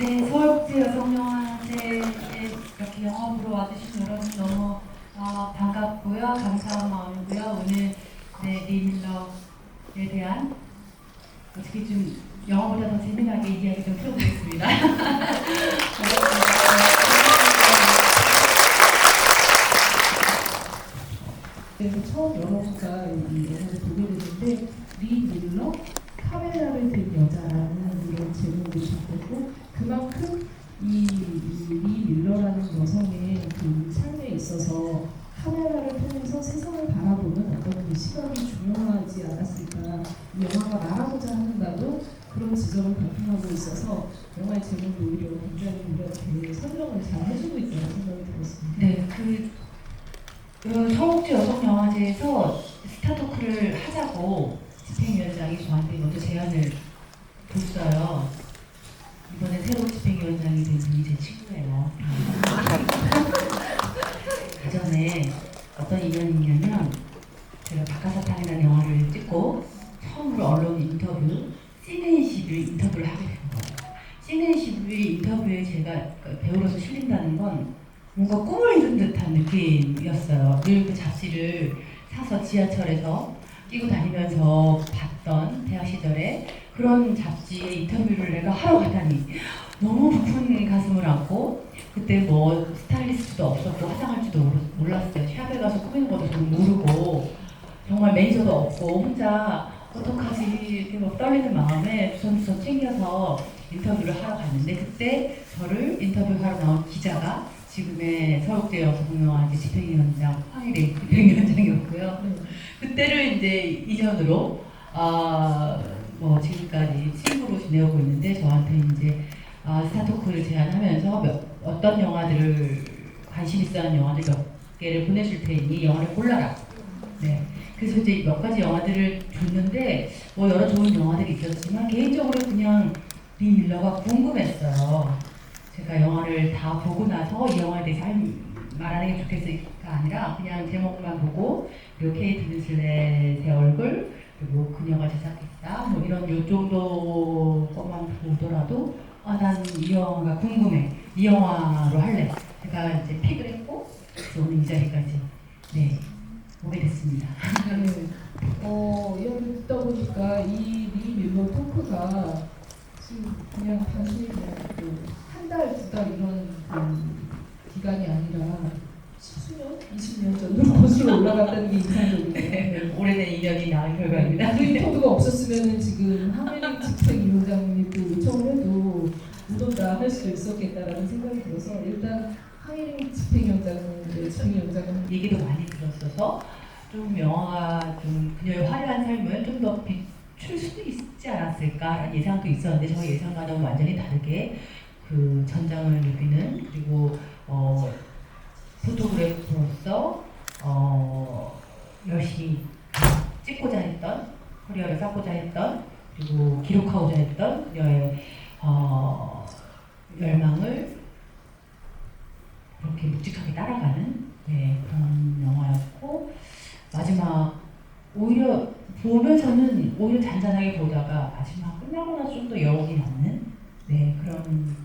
네, 서울국제 여성영화제에 이렇게 영화 보러 와주신 여러분 너무 반갑고요. 감사한 마음이고요. 오늘 리 밀러에 대한 어떻게 좀 영화보다 더 재미나게 이야기 좀 풀어보겠습니다. 그래서 처음 여러분과 이 영화를 보게 됐는데 리 밀러 카메라를 든 여자라는 이런 제목을 잡고 그만큼 리 밀러라는 여성의 그 삶에 있어서 카메라를 통해서 세상을 바라보는 어떤 그 시각이 중요하지 않았을까. 이 영화가 말하고자 하는가도 그런 지점을 발표하고 있어서 영화의 제목이 오히려 굉장히 이렇게 설명을 잘 해주고 있다는 생각이 들었습니다. 네, 서울국제 여성영화제에서 스타토크를 하자고 집행위원장이 저한테 먼저 제안을 줬어요. 이번에 새로 집행위원장이 된 분이 제 친구예요. 그 전에 어떤 인연이 있냐면 제가 박하사탕이라는 영화를 찍고 처음으로 언론 인터뷰 시네이십을 인터뷰를 하게 된 거예요. 시네이십의 인터뷰에 제가 배우로서 실린다는 건 뭔가 꿈을 이룬 듯한 느낌이었어요. 늘 그 잡지를 사서 지하철에서 끼고 다니면서 봤던 대학 시절에 그런 잡지의 인터뷰를 내가 하러 가다니 너무 부푼 가슴을 안고, 그때 뭐 스타일리스트도 없었고 화장할 줄도 몰랐어요. 샵에 가서 꾸미는 것도 좀 모르고 정말 매니저도 없고 혼자 어떡하지 이렇게 막 떨리는 마음에 주섬주섬 챙겨서 인터뷰를 하러 갔는데, 그때 저를 인터뷰하러 나온 기자가 지금의 서울국제 여성영화제 집행위원장 황일희 집행위원장이었고요. 그때를 이제 인연으로 뭐 지금까지 친구로 지내고 있는데, 저한테 이제 스타토크를 제안하면서 어떤 영화들을 관심 있어하는 영화들 몇 개를 보내줄 테니 영화를 골라라. 네. 그래서 이제 몇 가지 영화들을 줬는데 뭐 여러 좋은 영화들이 있었지만 개인적으로 그냥 리 밀러가 궁금했어요. 제가 영화를 다 보고 나서 이 영화에 대해서 말하는 게 좋겠을까 아니라 그냥 제목만 보고 그리고 케이트 윈슬렛의 얼굴 그리고 그녀가 제작했다 뭐 이런 요 정도 것만 보더라도 난 이 영화가 궁금해, 이 영화로 할래. 제가 이제 픽을 했고 오늘 이 자리까지 오게 됐습니다. 네. 이야기 듣다 보니까 이 리 밀러 토크가 지금 그냥 단순히 한 달, 두 달 이런 그 기간이 아니라 수년, 20년 전으로 거슬러 올라갔다는 게 인상적이네요. 네. 오래된 인연이 낳은 결과입니다. 그 인터뷰가 없었으면 지금 황혜림 집행위원장님이 또 요청을 해도 못 온다 할 수도 있었겠다라는 생각이 들어서 일단 황혜림 집행위원장은 얘기도 많이 들었어서 좀 영화가 좀 그녀의 화려한 삶을 좀 더 비출 수도 있지 않았을까라는 예상도 있었는데 저희 예상과는 완전히 다르게 그 전장을 누비는, 그리고 포토그래퍼로서 열심히 찍고자 했던, 커리어를 쌓고자 했던, 그리고 기록하고자 했던 그녀의 열망을 그렇게 묵직하게 따라가는 그런 영화였고, 마지막 오히려 보면서는 오히려 잔잔하게 보다가 마지막 끝나고 나서 좀 더 여운이 남는 그런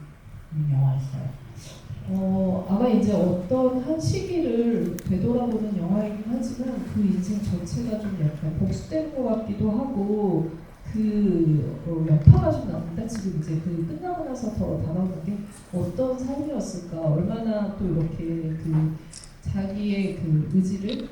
영화였어요. 아마 이제 어떤 한 시기를 되돌아보는 영화이긴 하지만 그 인생 전체가 좀 약간 복수된 것 같기도 하고 여파가 좀 남는다. 지금 이제 그 끝나고 나서 더 다가오는 게 어떤 삶이었을까, 얼마나 또 이렇게 그 자기의 그 의지를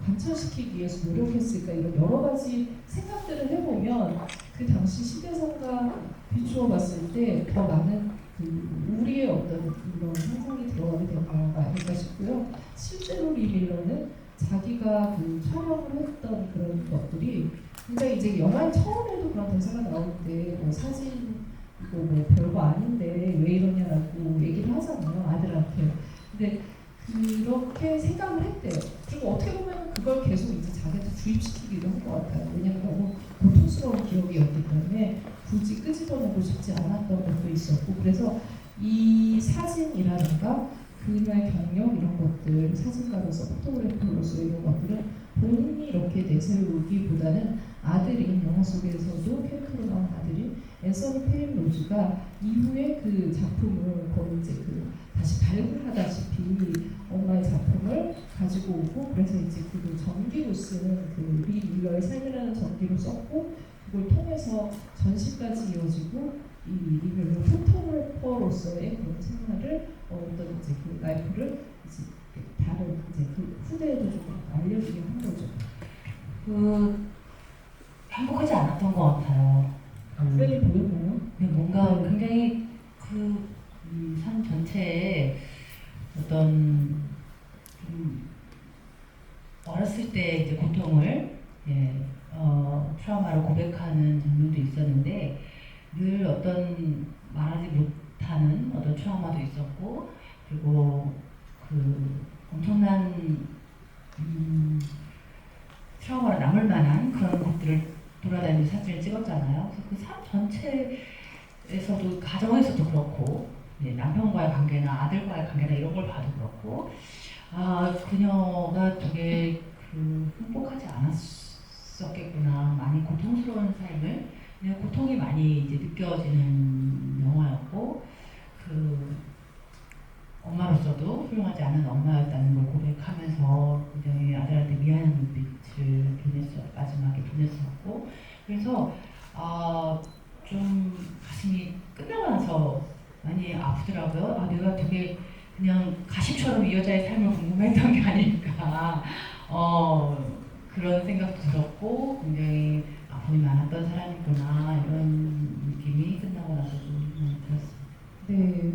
관철시키기 위해서 노력했을까, 이런 여러 가지 생각들을 해보면 그 당시 시대상과 비추어 봤을 때 더 많은 그 우리의 어떤 이런 상상이 들어가게 된 영화가 아닐까 싶고요. 실제로 리 밀러는 자기가 그 촬영을 했던 그런 것들이 굉장히 이제 영화 처음에도 그런 대사가 나오는데 뭐 사진 이거 뭐 별거 아닌데 왜 이러냐라고 얘기를 하잖아요, 아들한테. 근데 그렇게 생각을 했대요. 그리고 어떻게 보면 그걸 계속 이제 자기한테 주입시키기도 한 것 같아요. 왜냐면 너무 고통스러운 기억이었기 때문에 굳이 끄집어내고 싶지 않았던 것도 있었고, 그래서 이 사진이라든가 그날 경력 이런 것들, 사진가로서 포토그래퍼로서 이런 것들은 본인이 이렇게 내세우기보다는 아들인 영화 속에서도 캐릭터로 나온 아들인 앤서니 페인 로즈가 이후에 그 작품을 거의 이제 그 다시 발굴하다시피 엄마의 작품을 가지고 오고 그래서 이제 그 전기로 쓰는 그 리 밀러의 삶이라는 전기로 썼고 그걸 통해서 전시까지 이어지고 이 리 밀러 포토그래퍼로서의 그런 생활을 어떤 이제 그 라이프를 이제 다른 이제 그 후대에도 좀 알려주게 한 거죠. 그 행복하지 않았던 것 같아요. 그래 보였나요? 네, 뭔가 네. 굉장히 그 삶 전체에 어떤 어렸을 때 이제 고통을 트라우마로 고백하는 장면도 있었는데 늘 어떤 말하지 못하는 어떤 트라우마도 있었고 그리고 그 엄청난 트라우마로 남을 만한 그런 것들을 돌아다니면서 사진을 찍었잖아요. 그래서 그 삶 전체에서도 가정에서도 그렇고 남편과의 관계나 아들과의 관계나 이런 걸 봐도 그렇고 그녀가 되게 행복하지 않았었겠구나. 많이 고통스러운 삶을 그냥 고통이 많이 이제 느껴지는 영화였고 엄마로서도 훌륭하지 않은 엄마였다는 걸 고백하면서 굉장히 아들한테 미안한 눈빛을 마지막에 보냈었고 그래서 좀 가슴이 끝나고 나서 많이 아프더라고요. 내가 되게 그냥 가십처럼 이 여자의 삶을 궁금했던 게 아닐까 그런 생각도 들었고 굉장히 아픔이 많았던 사람이구나 이런 느낌이 끝나고 나서 좀 들었습니다. 네,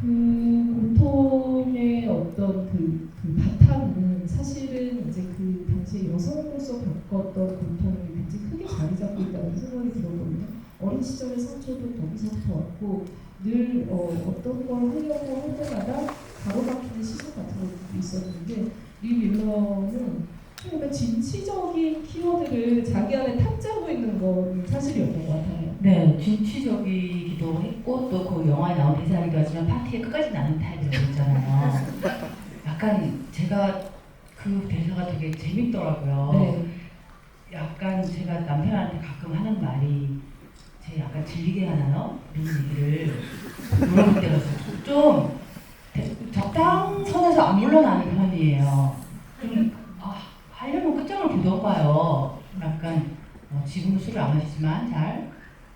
그 고통의 어떤 그 바탕은 사실은 이제 그 당시 여성으로서 겪었던 고통이 굉장히 크게 자리 잡고 있다는 생각이 들었거든요. 어린 시절의 상처도 거기서부터 왔고 늘 어떤 걸 하려고 할 때마다 가로막히는 시선 같은 것도 있었는데 리 밀러는 약간 진취적인 키워드를 자기 안에 탑재하고 있는 건 사실이었던 것 같아요. 네, 진취적이기도 했고 또 그 영화에 나온 대사이기도 하지만 파티에 끝까지 나는 타입이라고 있잖아요. 약간 제가 그 대사가 되게 재밌더라고요. 네. 약간 제가 남편한테 가끔 하는 말이 제 약간 질리게 하나요? 이런 얘기를 물어볼 때가 좀 적당선에서 안 물러나는 편이에요. 좀 하려면 끝장을 보던가요. 약간 지금은 술을 안 마시지만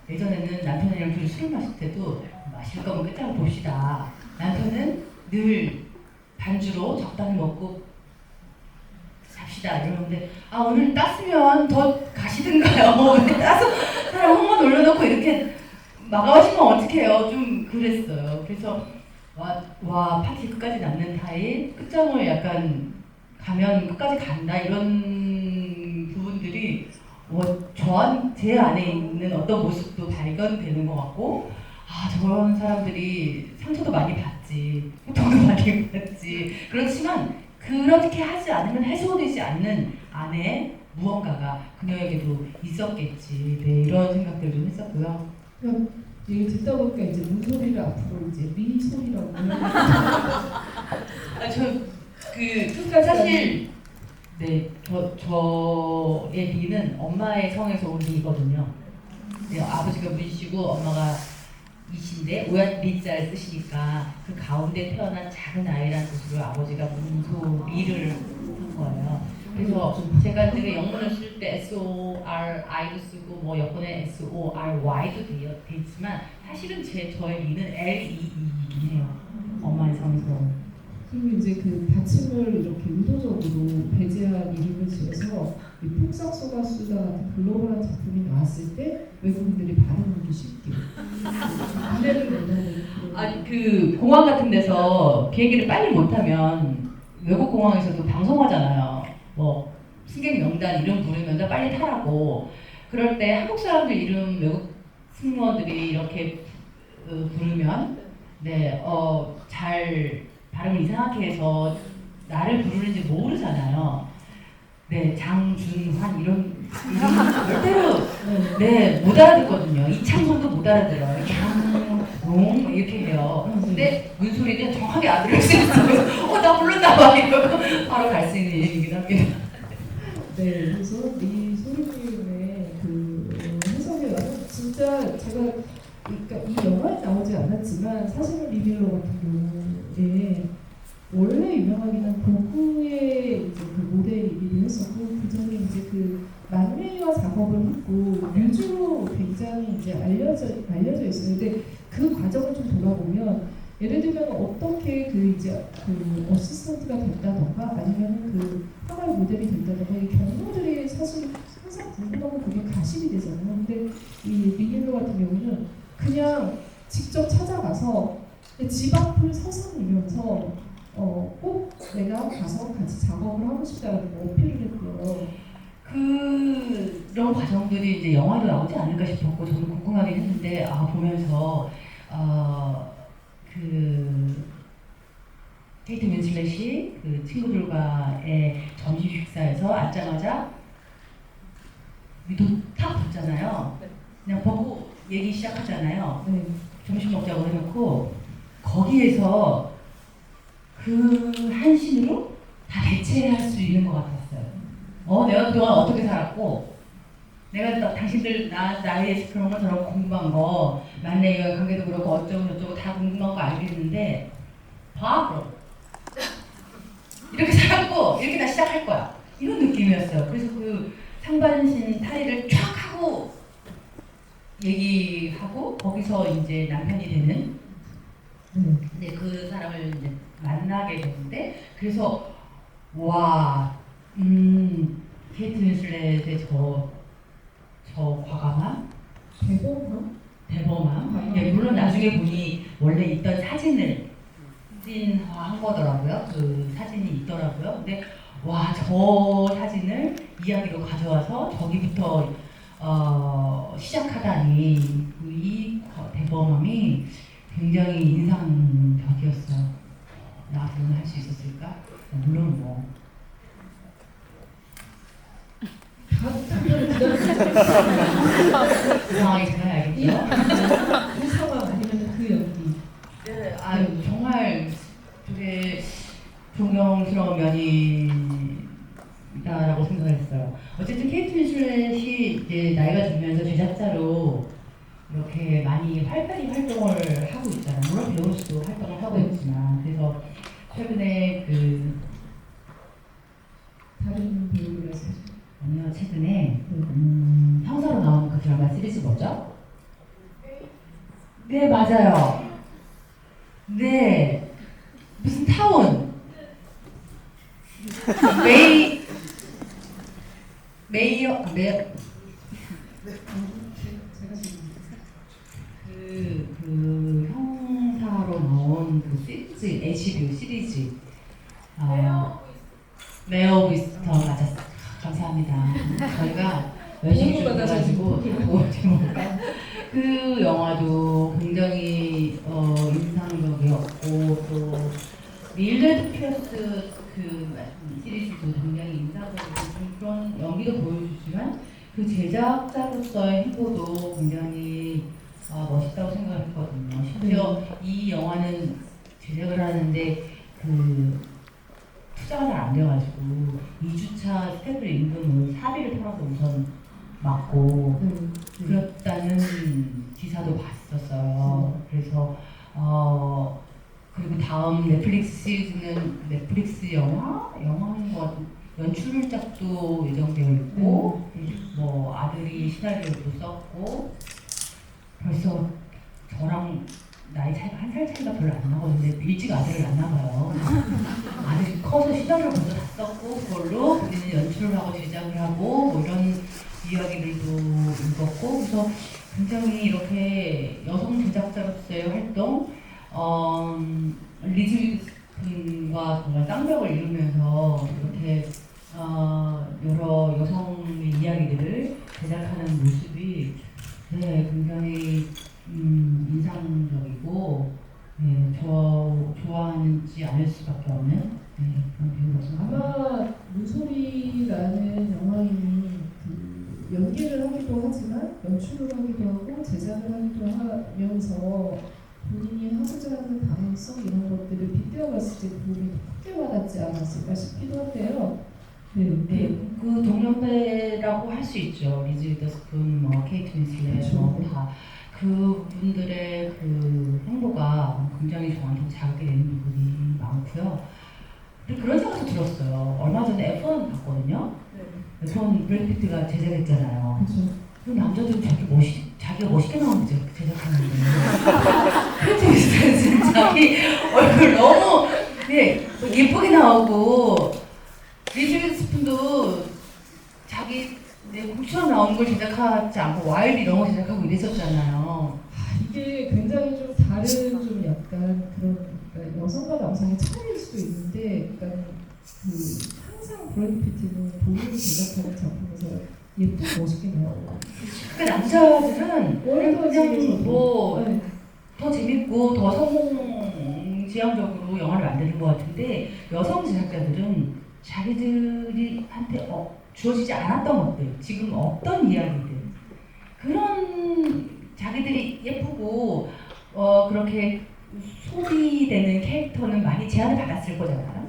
예전에는 남편이랑 둘이 술을 마실 때도 마실 거면 끝장을 봅시다. 남편은 늘 반주로 적당히 먹고 삽시다 이러는데 오늘 땄으면 더 가시든가요. 이렇게 따서 사람 홍만 올려놓고 이렇게 마감하시면 어떡해요. 좀 그랬어요. 그래서 와 파티 끝까지 남는 타입 끝장을 약간 가면 끝까지 간다 이런 부분들이 제 안에 있는 어떤 모습도 발견되는 것 같고 저런 사람들이 상처도 많이 받지 고통도 많이 받지 그렇지만 그렇게 하지 않으면 해소되지 않는 안에 무언가가 그녀에게도 있었겠지 이런 생각들을 좀 했었고요. 얘기 듣다 보니까 이제 문소리를 앞으로 이제 미소리라고 사실 저의 리는 엄마의 성에서 온 리거든요. 아버지가 문씨고 엄마가 이신데 오얏 리자를 쓰시니까 그 가운데 태어난 작은 아이라는 뜻으로 아버지가 문소리를 한 거예요. 그래서 제가 되게 영문을 쓸 때 SORI도 쓰고 뭐 여권에 SORY도 돼 있지만 사실은 저의 리는 LEE이긴 해요. 엄마의 성에서. 그리고 이제 그 받침을 이렇게 의도적으로 배제한 이름을 지어서 이 풍상 소가수다 같은 글로벌한 작품이 나왔을 때 외국인들이 발음하기 쉽게 기대를 못하는 그 공항 같은 데서 비행기를 빨리 못 타면 외국 공항에서도 방송하잖아요. 뭐 승객 명단 이름 부르면서 빨리 타라고. 그럴 때 한국 사람들 이름 외국 승무원들이 이렇게 부르면 잘 발음을 이상하게 해서 나를 부르는지 모르잖아요. 장준환 이런 절대로 못 알아듣거든요. 이창성도 못 알아들어요. 장롱 이렇게 해요. 근데 문소리는 정확하게 알아들을 수 있어요. 나 불렀나 봐 이러고 바로 갈 수 있는 이름이긴 합니다. 네, 그래서 이 소리님의 그 해석에 와서 진짜 제가 그러니까 이 영화에 나오지 않았지만 사실은 리빌러 같은 경우에 원래 유명하기는 고흐의 이제 그 모델이기도 했었고 그 전에 이제 그 만메이와 작업을 했고 뮤즈로 굉장히 이제 알려져 있어요. 근데 그 과정을 좀 돌아보면 예를 들면 어떻게 그 이제 그 어시스턴트가 된다던가 아니면 그 화가의 모델이 된다던가 이 경로들이 사실 항상 궁금하고 그게 가십이 되잖아요. 근데 이 리빌러 같은 경우는 그냥 직접 찾아가서 집 앞을 서성이면서 꼭 내가 가서 같이 작업을 하고 싶다는 거 어필을 했고요. 그런 과정들이 이제 영화로 나오지 않을까 싶었고 저는 궁금하긴 했는데 보면서 그 케이트 윈슬렛이 그 친구들과의 점심 식사에서 앉자마자 위도 탁 붙잖아요. 그냥 보고 얘기 시작하잖아요. 네. 점심 먹자고 해놓고 거기에서 그 한 신으로 다 대체할 수 있는 것 같았어요. 내가 그동안 어떻게 살았고 내가 당신들 나의 그런 거 저런 거 궁금한 거 만나의 관계도 그렇고 어쩌고 저쩌고 다 궁금한 거 알겠는데 봐 그럼 이렇게 살았고 이렇게 다 시작할 거야 이런 느낌이었어요. 그래서 그 상반신 탈의를 쫙 하고 얘기하고 거기서 이제 남편이 되는 근데 그 사람을 이제 만나게 되는데 그래서 와 케이트 윈슬렛의 저 과감함 대범함 물론 나중에 보니 원래 있던 사진을 사진화한 거더라고요. 그 사진이 있더라고요. 근데 와 저 사진을 이야기로 가져와서 저기부터 시작하다니 이 대범함이 굉장히 인상적이었어요. 나 그러면 할 수 있었을까? 물론 뭐 그 상황이 지나야겠죠. 그 상황 아니면 그 연기. 네, 정말 되게 존경스러운 면이다라고 생각했어요. 어쨌든 케이트 윈슬렛이 이제 나이가 들면서 제작자로 이렇게 많이 활발히 활동을 하고 있잖아요. 물론 배우로서도 활동을 하고 있지만 그래서 최근에 그 다른 배우들에서 아니요 최근에 형사로 나온 그 드라마 시리즈 뭐죠? 네 맞아요. 네 무슨 타운 메이어 그 형사로 나온 그 시리즈 HBO 시리즈 메어 오브 이스터 맞았어요. 감사합니다. 저희가 열심히 준비해가지고 그 영화도 굉장히 인상적이었고 또 밀레드 피어스 그 시리즈도 굉장히 인상적이고 그런 연기도 보여주지만 그 제작자로서의 행보도 굉장히 멋있다고 생각했거든요. 심지어 이 영화는 제작을 하는데 그 투자가 잘 안 돼가지고 2주차 스태프 임금을 사비를 털어서 우선 맞고 그렇다는 기사도 봤었어요. 그래서 그리고 다음 넷플릭스 시리즈는 넷플릭스 영화인 것 같은 연출작도 예정되어 있고 뭐 아들이 시나리오도 썼고 벌써 저랑 나이 차이가 한 살 차이가 별로 안 나거든요. 일찍 아들을 낳나 봐요. 아들이 커서 시나리오를 먼저 다 썼고 그걸로 본인은 연출을 하고 제작을 하고 뭐 이런 이야기들도 읽었고 그래서 굉장히 이렇게 여성 제작자로서의 활동 리즈 윈과 정말 쌍벽을 이루면서 이렇게 여러 여성의 이야기들을 제작하는 모습이 굉장히 인상적이고 좋아하지 않을 수밖에 없는 그런 배우라서 아마 문소리라는 영화인이 그 연기를 하기도 하지만 연출을 하기도 하고 제작을 하기도 하면서 본인이 하고자 하는 방향성 이런 것들을 빗대어 봤을 때 그 부분이 크게 와닿지 않았을까 싶기도 한데요. 네, 네. 그 동년배라고 할 수 있죠. 리즈 위더스푼, 뭐 케이트 윈슬렛, 그렇죠. 뭐다 그분들의 그 행보가 굉장히 저한테 자극이 되는 부분이 많고요. 근데 그런 생각도 들었어요. 얼마 전에 F1 봤거든요. 네. F1 브래드 피트가 제작했잖아요. 그렇죠. 그 남자들은 자기가 멋있게 나오는 제작하는데 그렇게 있어요. 진짜 자기 얼굴 너무 예쁘게 나오고 리즈 스푼도 자기 공처럼 나오는 걸 제작하지 않고 와일드 이런 거 제작하고 이랬었잖아요. 이게 굉장히 좀 다른 좀 약간 그런 그러니까 여성과 남성의 차이일 수도 있는데 그러니까 항상 브래드 피트는 본인이 제작하는 작품에서 예쁘고 멋있게 나오고 그러니까 남자들은 월드워즈에서도 뭐 네. 더 재밌고 더 성공지향적으로 영화를 만드는 것 같은데 여성 제작자들은 자기들이 한테 주어지지 않았던 것들, 지금 없던 이야기들 그런 자기들이 예쁘고 그렇게 소비되는 캐릭터는 많이 제한을 받았을 거잖아요.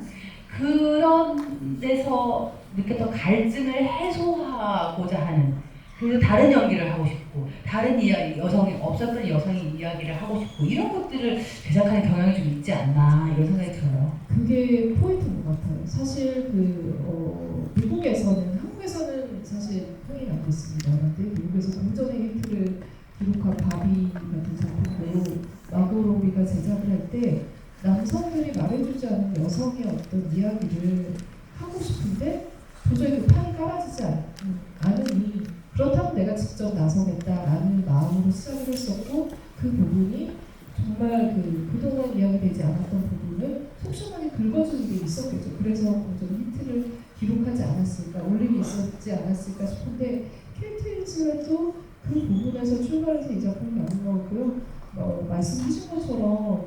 그런 데서 느꼈던 갈증을 해소하고자 하는 그리고 다른 연기를 하고 싶고 다른 이야기 여성이 없었던 여성의 이야기를 하고 싶고 이런 것들을 제작하는 경향이 좀 있지 않나 이런 생각이 들어요. 그게 포인트인 것 같아요. 사실 미국에서는 한국에서는 사실 흥행이 안 됐습니다. 그런데 미국에서 공전의 히트를 기록한 바비 같은 작품도 마고 로비가 제작을 할 때 남성들이 말해주지 않은 여성의 어떤 이야기를 하고 싶은데 도저히 그 판이 깔아지지 않으니 그렇다면 내가 직접 나서겠다라는 마음으로 시작을 했었고 그 부분이 정말 그동안 이야기되지 않았던 부분을 속시원하게 긁어주는 게 있었겠죠. 그래서 좀 히트를 기록하지 않았을까, 올림이 있었지 않았을까 싶은데 케이트 윈슬렛도 그 부분에서 출발해서 이 작품이 나온 것 같고요. 말씀하신 것처럼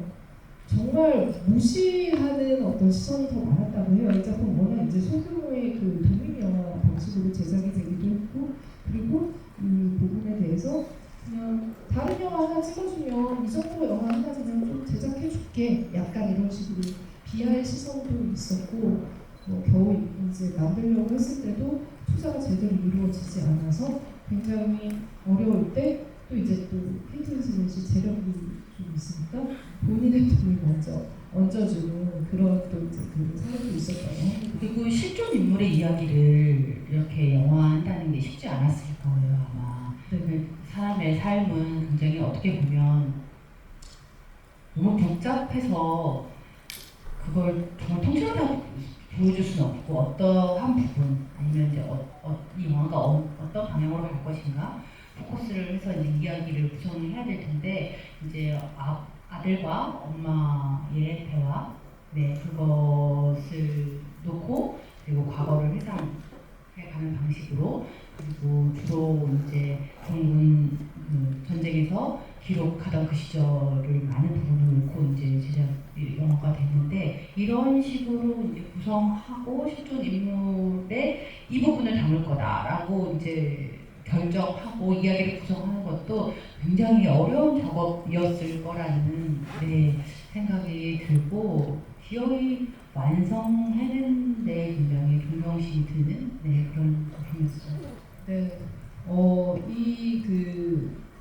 정말 무시하는 어떤 시선이 더 많았다고 해요. 이 작품 워낙 이제 소규모의 독립 영화 방식으로 제작이 되기도 했고 그리고 이 부분에 대해서 그냥 다른 영화 하나 찍어주면 이 정도 영화 하나 그냥 좀 제작해줄게 약간 이런 식으로 비하의 시선도 있었고 겨우 이제 만들려고 했을 때도 투자가 제대로 이루어지지 않아서 굉장히 어려울 때 또 이제 또 케이트 윈슬렛이 재력이 좀 있으니까 본인의 돈을 먼저 얹어주는 그런 또 이제 그 상황도 있었다고. 그리고 실존 인물의 이야기를 이렇게 영화한다는 게 쉽지 않았을 거예요 아마. 네. 사람의 삶은 굉장히 어떻게 보면 너무 복잡해서 그걸 정말 통째로 보여줄 수는 없고 어떠한 부분 아니면 이제 이 영화가 어떤 방향으로 갈 것인가 포커스를 해서 이제 이야기를 구성을 해야 될 텐데 이제 아들과 엄마의 대화 그것을 놓고 그리고 과거를 회상해가는 방식으로 그리고 주로 이제 공군 전쟁에서 기록하던 그 시절을 많은 부분을 놓고 이제 제작 영화가 됐는데 이런 식으로 이제 구성하고 실존 인물의 이 부분을 담을 거다라고 이제 결정하고 이야기를 구성하는 것도 굉장히 어려운 작업이었을 거라는 생각이 들고 기어이 완성해낸 데 굉장히 존경심이 드는 그런 작품이었어요. 네.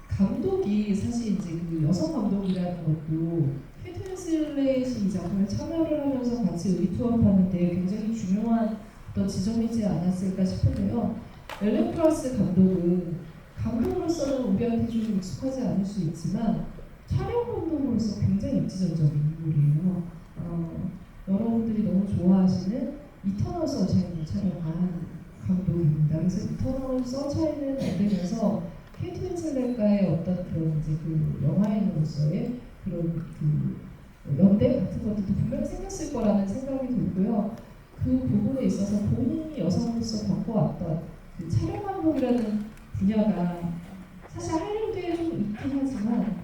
감독이 사실 이제 여성 감독이라는 것도 케이트 윈슬렛이 이 작품에 참여를 하면서 같이 의투합하는데 굉장히 중요한 어떤 지점이지 않았을까 싶은데요. 엘렌 프라스 감독은 감독으로서는 우리한테 좀 익숙하지 않을 수 있지만 촬영 감독으로서 굉장히 입지전적인 인물이에요. 여러분들이 너무 좋아하시는 이터널 선샤인을 촬영한 감독입니다. 그래서 이터널 선샤인을 만들면서 케이트 윈슬렛과의 어떤 그런 이제 영화인으로서의 그런 연대 같은 것들도 분명히 생겼을 거라는 생각이 들고요. 그 부분에 있어서 본인이 여성으로서 겪어왔던 촬영 감독이라는 분야가 사실 할리우드에 좀 있긴 하지만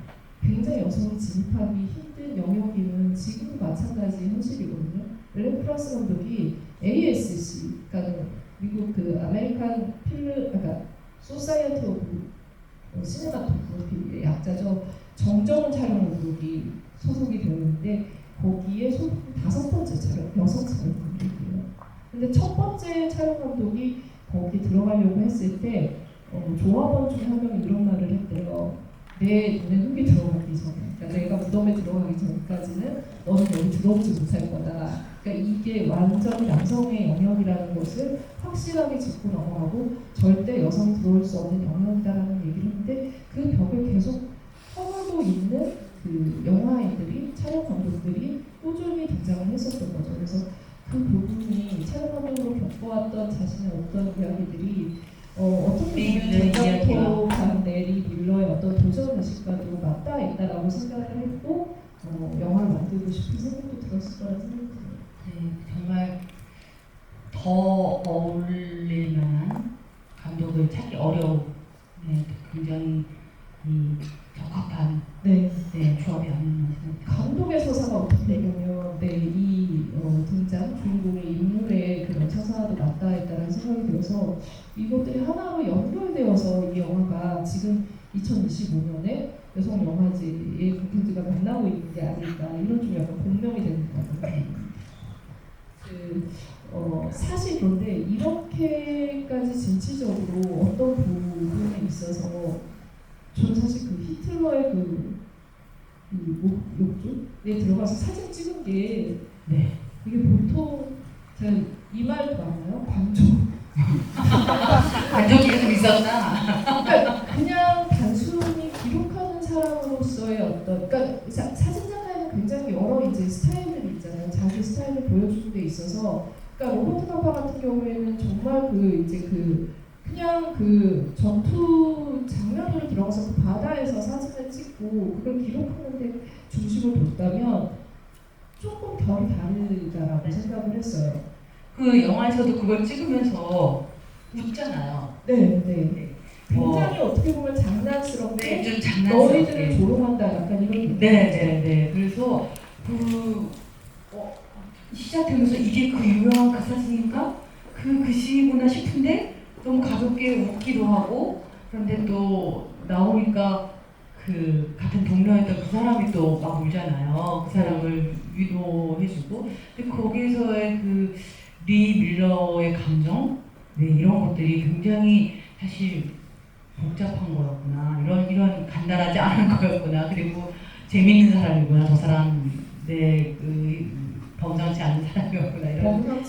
굉장히 여성이 진입하기 힘든 영역이면 지금도 마찬가지 현실이거든요. 엘렌 프라스 감독이 ASC, 그러니까 미국 아메리칸 그러니까 소사이어티 오브 시네마토그래피의 약자죠. 정정원 촬영 감독이 소속이 되어 있는데 거기에 5번째 촬영, 여성 촬영 감독이에요. 근데 첫 번째 촬영 감독이 거기 들어가려고 했을 때 조합원 중 한 명이 이런 말을 했대요. 내 눈에 흙이 들어가기 전에, 그러니까 내가 무덤에 들어가기 전까지는 너는 여기 들어오지 못할 거다. 그러니까 이게 완전히 남성의 영역이라는 것을 확실하게 짚고 넘어가고 절대 여성이 들어올 수 없는 영역이다라는 얘기를 했는데 그 벽을 계속 허물고 있는 그 영화인들이 촬영 감독들이 꾸준히 등장을 했었던 거죠. 그래서 그 부분이 촬영 감독으로 겪어왔던 자신의 어떤 이야기들이 어떻게 보면 전작토로 간 내리 밀러의 어떤 도전 의식과도 맞닿아 있다라고 생각을 했고 영화를 만들고 싶은 생각도 들었을 거라는 생각이 들어요. 네, 정말 더 어울릴 만한 감독을 찾기 어려운 네, 굉장히 적합한 네. 조합이 아니었나 생각합니다. 감독의 서사가 어떻게 보면 이 등장 주인공의 인물의 그런 서사도 맞닿아 있다는 생각이 들어서 이것들이 하나로 연결되어서 이 영화가 지금 2025년에 여성 영화제의 콘텐츠가 만나고 있는 게 아닐까 이런 좀 약간 본명이 되는 것 같아요. 사실 그런데 이렇게까지 진취적으로 어떤 부분에 있어서 저는 사실 그 히틀러의 욕조에 들어가서 사진 찍은 게 네. 이게 보통 제가 이 말도 많아요. 관종. 관종이 계속 있었나? 그러니까 그냥 단순히 기록하는 사람으로서의 어떤 그러니까 사진 작가에는 굉장히 여러 이제 스타일들이 있잖아요. 자기 스타일을 보여주는 데 있어서 그러니까 로버트 카파 같은 경우에는 정말 그냥 그 전투 장면으로 들어가서 그 바다에서 사진을 찍고 그걸 기록하는데 중심을 뒀다면 조금 결이 다르다라고 생각을 했어요. 그 영화에서도 그걸 찍으면서 웃잖아요. 네. 굉장히 어떻게 보면 장난스럽게 좀 너희들을 장난스럽게. 조롱한다 약간 이런 네. 그래서 시작되면서 이게 그 유명한 그 사진인가? 그 글씨구나 싶은데 너무 가볍게 웃기도 하고 그런데 또 나오니까 그 같은 동료였던 그 사람이 또 막 울잖아요. 그 사람을 위로해주고 근데 거기서의 그 리 밀러의 감정 이런 것들이 굉장히 사실 복잡한 거였구나 이런 간단하지 않은 거였구나 그리고 재밌는 사람이구나 저 사람 그 범상치 않은 사람이었구나 이런 그런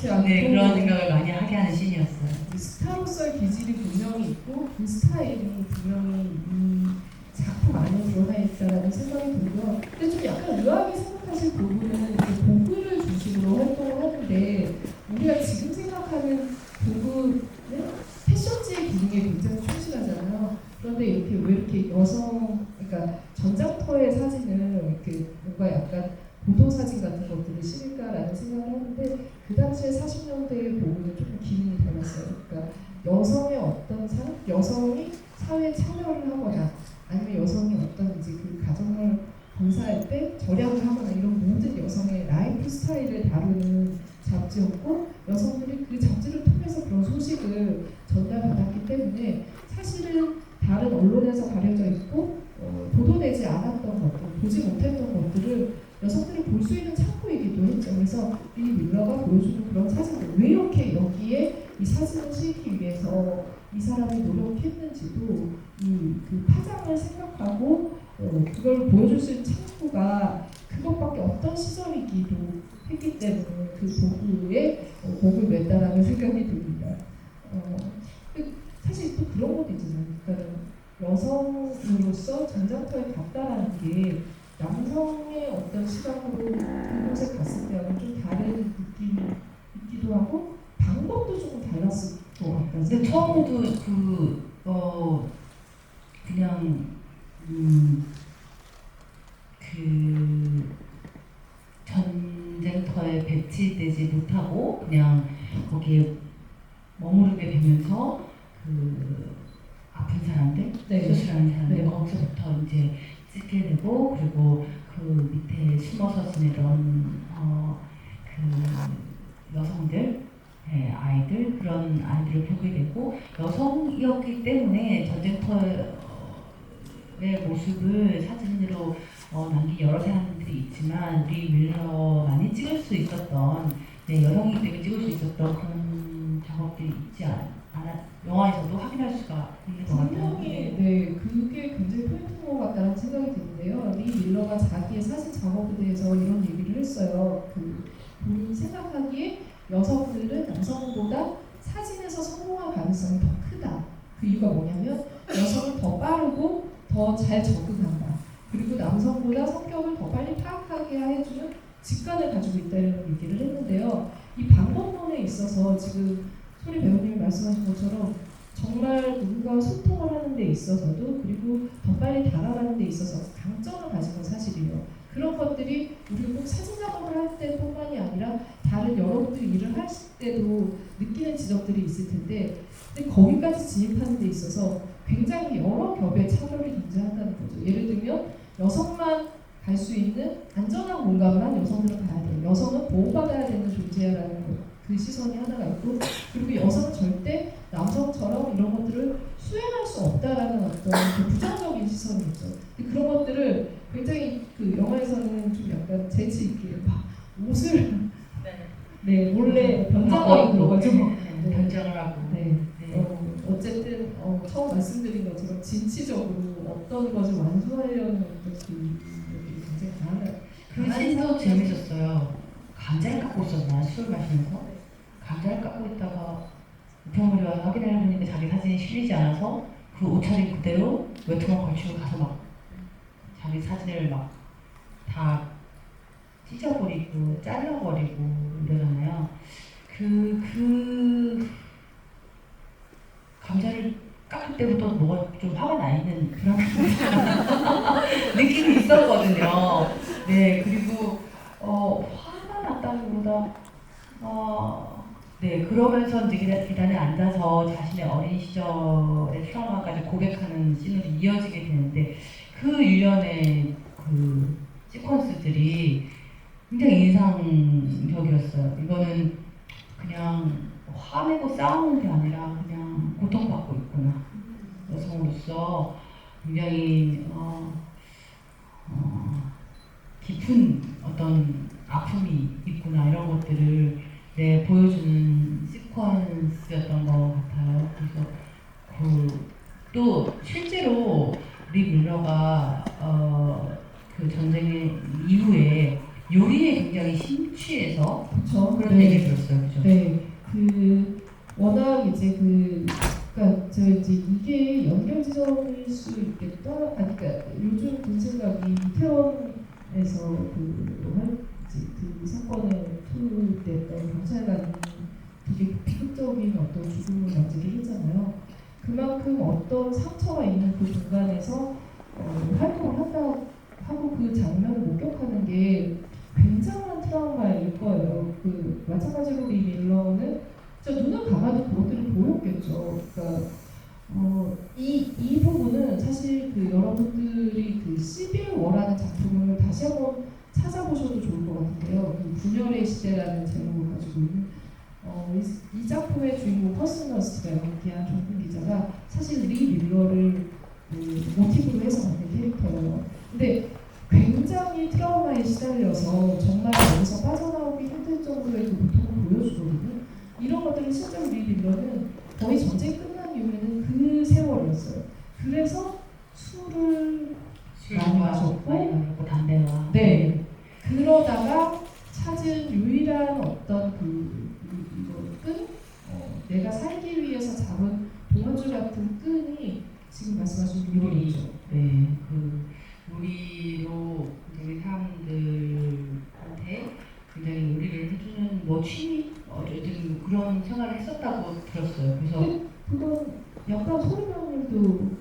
생각을 많이 하게 하는 씬이었어요. 스타로서의 기질이 분명히 있고 그 스타일이 분명히 이 작품 안에 드러나 있다는 생각이 들고요. 근데 좀 약간 의아하게 생각하실 부분은 보그를 중심으로 활동을 하는데 우리가 지금 생각하는 보그는 패션지의 기능에 굉장히 충실하잖아요. 그런데 왜 이렇게 그러니까 전장터의 사진을 이렇게 뭔가 약간 보도 사진 같은 것들을 실을까라는 생각을 하는데 그 당시에 40년대의 보고는 조금 기능이 달랐어요. 그러니까 여성의 어떤 여성이 사회에 참여를 하거나 아니면 여성이 어떤 이제 그 가정을 봉사할 때 절약을 하거나 이런 모든 여성의 라이프 스타일을 다루는 잡지였고 여성들이 그 잡지를 통해서 그런 소식을 전달받았기 때문에 사실은 다른 언론에서 가려져 있고 보도되지 않았던 것들, 보지 못했던 것들을 여성들이 볼 수 있는 창구이기도 했죠. 그래서 이 밀러가 보여주는 그런 사진들 왜 이렇게 여기에 이 사진을 실기 위해서 이 사람이 노력했는지도 그 파장을 생각하고 그걸 보여줄 수 있는 창구가 그것밖에 없던 시절이기도 했기 때문에 그 복을 냈다라는 생각이 듭니다. 사실 또 그런 것도 있잖아요. 그러니까 여성으로서 전장터에 갔다라는 게 남성의 어떤 시각으로 그곳에 갔을 때하고 좀 다른 느낌이 있기도 하고 방법도 조금 달랐을 것 같다. 근데 처음에도 그냥 그 전쟁터에 배치되지 못하고 그냥 거기에 머무르게 되면서 그 아픈 사람들, 수술하는 사람들 거기서부터 이제 찍게 되고 그리고 그 밑에 숨어서 지내던 그 여성들, 아이들 그런 아이들을 보게 되고 여성이었기 때문에 전쟁터의 모습을 사진으로 남긴 여러 사람들이 있지만 리 밀러만이 찍을 수 있었던 네, 여성이기 때문에 찍을 수 있었던 그런 작업들이 있지 영화에서도 확인할 수가 있는 것 같아요. 분명히 네, 그게 굉장히 포인트인 것 같다는 생각이 드는데요. 리 밀러가 자기의 사진 작업에 대해서 이런 얘기를 했어요. 본인이 생각하기에 여성들은 남성보다 사진에서 성공할 가능성이 더 크다. 그 이유가 뭐냐면 여성은 더 빠르고 더 잘 적응한다. 그리고 남성보다 성격을 더 빨리 파악하게 해주는 직관을 가지고 있다는 얘기를 했는데요. 이 방법론에 있어서 지금 소리 배우님이 말씀하신 것처럼 정말 누군가와 소통을 하는 데 있어서도 그리고 더 빨리 다가가는 데 있어서 강점을 가진 건 사실이에요. 그런 것들이 우리가 꼭 사진 작업을 할 때뿐만이 아니라 다른 여러분들이 일을 하실 때도 느끼는 지점들이 있을 텐데 근데 거기까지 진입하는 데 있어서 굉장히 여러 겹의 차별이 존재한다는 거죠. 예를 들면 여성만 갈 수 있는 안전한 공간만 여성들은 가야 돼요. 여성은 보호받아야 되는 존재라는 것. 그 시선이 하나가 있고 그리고 여성은 절대 남성처럼 이런 것들을 수행할 수 없다라는 어떤 그 부정적인 시선이 있죠. 근데 그런 것들을 굉장히 그 영화에서는 좀 약간 재치 있게 막 옷을 네 몰래 변장하고 그런 거죠. 네, 변장을 하고. 네. 네. 어쨌든 처음 말씀드린 것처럼 진취적으로 어떤 것을 완수하려는 어떤 그 능력이 굉장히 강한. 그 씬도 재밌었어요. 감자를 깎고 있었나 술 마시면서 감자를 깎고 있다가 우편물이 와서 확인을 해보니까 자기 사진이 실리지 않아서 그 옷차림 그대로 외투만 걸치고 가서 막 자기 사진을 막 다 찢어버리고 잘라버리고 이러잖아요. 그 감자를 깎을 때부터 뭐가 좀 화가 나 있는 그런 느낌이 있었거든요. 네, 그리고 화가 났다기보다 네, 그러면서 이제 계단에 앉아서 자신의 어린 시절의 트라우마까지 고백하는 씬으로 이어지게 되는데 그 일련의 그 시퀀스들이 굉장히 인상적이었어요. 이거는 그냥 화내고 싸우는 게 아니라 그냥 고통받고 있구나. 여성으로서 굉장히 깊은 어떤 아픔이 있구나 이런 것들을 보여주는 시퀀스였던 것 같아요. 그래서 또 실제로 리 밀러가 그 전쟁의 이후에 요리에 굉장히 심취해서 그렇죠. 그런 네. 얘기 들었어요, 그죠? 네, 워낙 이제 그러니까 저 이제 이게 연결 지점일 수 있겠다. 그러니까 요즘 든 생각이 이태원에서 그 사건에 투입됐던 경찰관이 되게 비극적인 어떤 죽음을 맞이를 했잖아요. 그만큼 어떤 상처가 있는 그 공간에서 활동을 한다 하고 그 장면을 목격하는 게 굉장한 트라우마일 거예요. 마찬가지로 리 밀러는 진짜 눈을 감아도 그것들이 보였겠죠. 그러니까 이 부분은 사실 여러분들이 시빌 워라는 작품을 다시 한번 찾아보셔도 좋을 것 같은데요. 분열의 시대라는 제목을 가지고 있는 이 작품의 주인공 퍼스너스가 연기한 정근 기자가 사실 리 밀러를 모티브로 해서 만든 캐릭터예요. 근데 굉장히 트라우마에 시달려서 정말 여기서 빠져나오기 힘들 정도의 그 고통을 보여주거든요. 이런 것들을 실제로 리 밀러는 거의 전쟁이 끝난 이후에는 그 세월이었어요. 그래서 술을 많이 마셨고 담배와 네. 그러다가 찾은 유일한 어떤 끈? 내가 살기 위해서 잡은 동아줄 같은 끈이 지금 말씀하신 요리죠. 네, 요리로 우리 사람들한테 굉장히 요리를 해주는 취미 어쨌든 그런 생활을 했었다고 들었어요. 그래서 그건 약간 소리명님도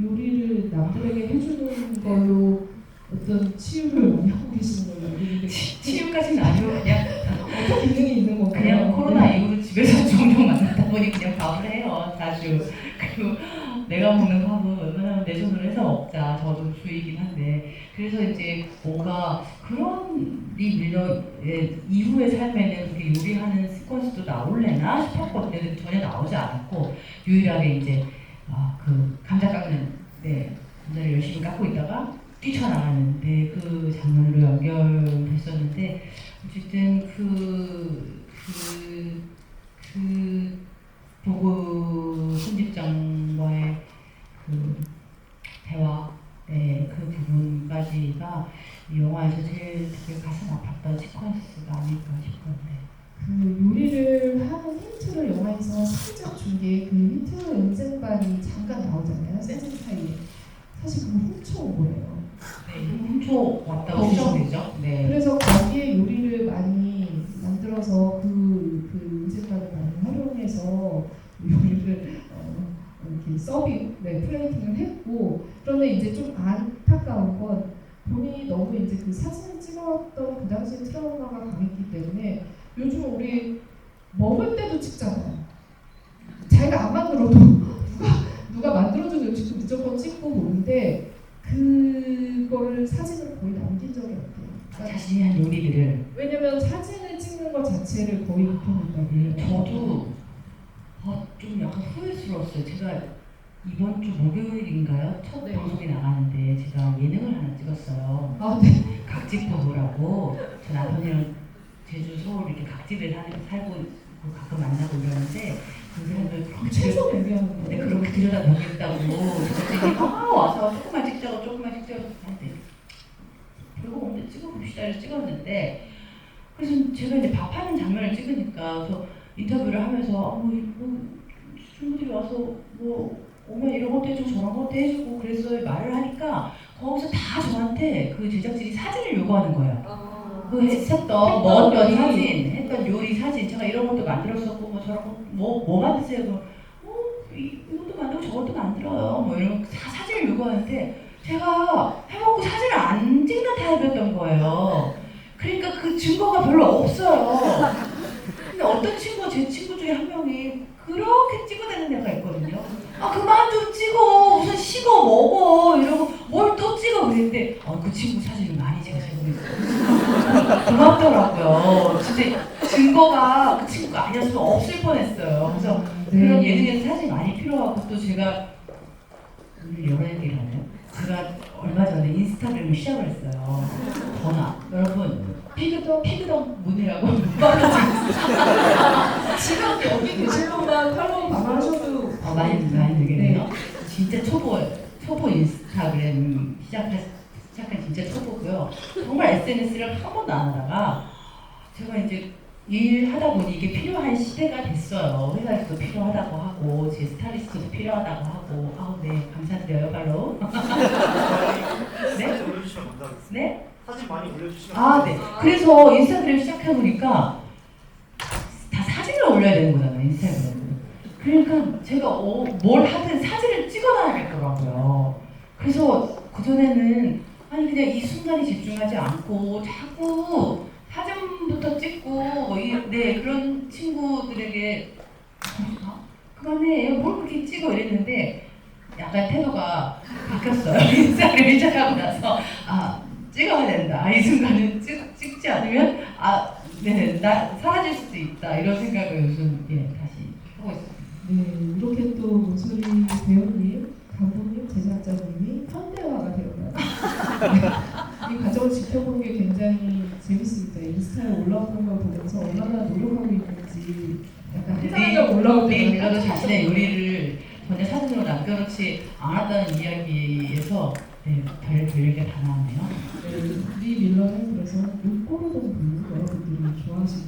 요리를 남들에게 해주는 걸로 어떤 치유를 많이 하고 계시는 걸로 알고 있는데 치유까지는 아니고 그냥 어떤 기능이 있는 건가요? 그냥 코로나 이후로 집에서 종종 만나다 보니 그냥 밥을 해요, 자주. 그리고 내가 먹는 밥은 웬만하면 내 손으로 해서 먹자. 저도 주의긴 한데. 그래서 이제 뭔가 그런 리 밀러의 이후의 삶에는 그렇게 요리하는 시퀀스도 나올래나 싶었거든요. 전혀 나오지 않았고, 유일하게 이제 감자 깎는, 감자를 열심히 깎고 있다가 뛰쳐나가는 그 장면으로 연결됐었는데, 어쨌든 영화에서 제일 되게 가슴 아팠던 시퀀스가 아닐까 싶었는데. 그 요리를 하는 힌트를 영화에서 살짝 준 게 그 힌트 인증반이 잠깐 나오잖아요. 세진 사이에. 사실 그거 훔쳐온 거예요. 네, 훔쳐왔다고 추정되죠. 네. 그래서 거기에 요리를 많이 만들어서 그 인증반을 많이 활용해서 요리를 이렇게 플레이팅을 했고, 그런데 이제 좀 안타까운 건 본인이 너무 이제 그 사진을 찍어왔던 그 당시 트라우마가 강했기 때문에 요즘 우리 먹을 때도 찍잖아요. 자기가 안 만들어도 누가 만들어준 음식도 무조건 찍고 보는데 그거를 사진을 거의 남긴 적이 없대요. 그러니까 자신이 한 요리들을. 왜냐면 사진을 찍는 것 자체를 거의 못하니까. 저도 좀 약간 후회스러웠어요. 제가 이번 주 목요일인가요? 첫 네. 방송에 나가는데 제가 예능을 하나 찍었어요. 아, 네. 각집부부라고. 저 남편이랑 제주, 서울 이렇게 각집에 살고 가끔 만나고 이러는데 그 사람들 그렇게 최소 얘기하는 근데 거예요. 그렇게 들여다보겠다고 제작진이 와서 조금만 찍자고 하는데 별거 없는데 찍어봅시다 해서 찍었는데, 그래서 제가 이제 밥하는 장면을 찍으니까 그래서 인터뷰를 하면서 친구들이 와서 오면 이런 것도 해주고 저런 것도 해주고 그래서 말을 하니까 거기서 다 저한테 그 제작진이 사진을 요구하는 거예요. 그 먹었던 사진, 했던 요리 사진, 제가 이런 것도 만들었었고 저런 거 뭐 만드세요? 이것도 만들고 저것도 만들어요. 이런 다 사진을 요구하는데 제가 해먹고 사진을 안 찍는 타입이었던 거예요. 그러니까 그 증거가 별로 없어요. 근데 어떤 제 친구 중에 한 명이 그렇게 찍어대는 애가 있거든요. 그만 좀 찍어. 우선 식어 먹어. 이러고 뭘 또 찍어. 그랬는데 그 친구 사진을 많이 찍으시고 고맙더라고요. 진짜 증거가 그 친구가 아니었으면 없을 뻔했어요. 그래서 그런 예능에서 사진이 많이 필요하고, 또 제가 오늘 여러 얘기를 하네요. 제가 얼마 전에 인스타그램을 시작을 했어요. 여러분 피그덕 문이라고 지금 여기 계신 분만 팔로우 방하셔도 많이 되겠네요. 진짜 초보 인스타그램 시작한 진짜 초보고요. 정말 SNS를 한 번도 안 하다가 제가 이제 일하다 보니 이게 필요한 시대가 됐어요. 회사에서도 필요하다고 하고 제 스타일리스트도 필요하다고 하고. 네, 감사드려요. 바로 네? 올려주시면 감사하겠습니다. 네? 사진 많이 올려주시면 네. 그래서 인스타그램 시작해보니까 다 사진을 올려야 되는 거잖아요, 인스타그램. 그러니까 제가 뭘 하든 사진을 찍어놔야겠더라고요. 그래서 그전에는 그냥 이 순간에 집중하지 않고 자꾸 사진부터 찍고 그런 친구들에게 그만해, 뭘 그렇게 찍어 이랬는데 약간 태도가 바뀌었어요. 인스타그램 시작하고 나서 찍어야 된다. 이 순간은 찍지 않으면 나 사라질 수도 있다. 이런 생각을 요즘 다시 하고 있습니다. 네, 이렇게 또 모서리 배우님, 감독님, 제작자님이 현대화가 되어가요. 이 과정을 지켜보는 게 굉장히 재밌습니다. 인스타에 올라오는 걸 보면서 얼마나 노력하고 있는지 약간 한장한장 올라올 때마다 내가 자신의 요리를 전혀 사진으로 남겨놓지 않았다는 이야기에서 별 얘기가 다 나왔네요. 리 밀러는 그래서 욕꼬르동 블루 여러분들이 좋아하시는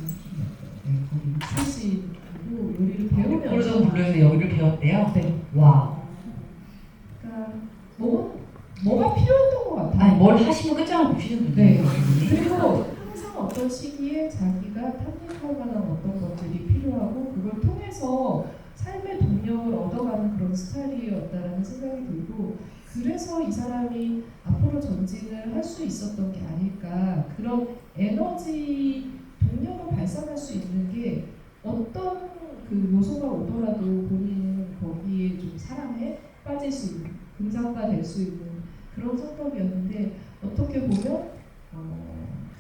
거기 출신이고 요리를 배우면서 욕꼬르동 블루에서 요리를 배웠대요? 네. 와. 그러니까 뭐가 필요했던 것 같아요. 뭘 하시면 끝장을 보시는 분이에요. 네. 그리고 항상 어떤 시기에 자기가 탐닉할 만한 어떤 것들이 필요하고 그걸 통해서 삶의 동력을 얻어가는 그런 스타일이었다라는 생각이 들고, 그래서 이 사람이 앞으로 전진을 할 수 있었던 게 아닐까. 그런 에너지 동력을 발산할 수 있는 게 어떤 그 요소가 오더라도 본인은 거기에 좀 사랑에 빠질 수 있는, 긍정화 될 수 있는 그런 성격이었는데, 어떻게 보면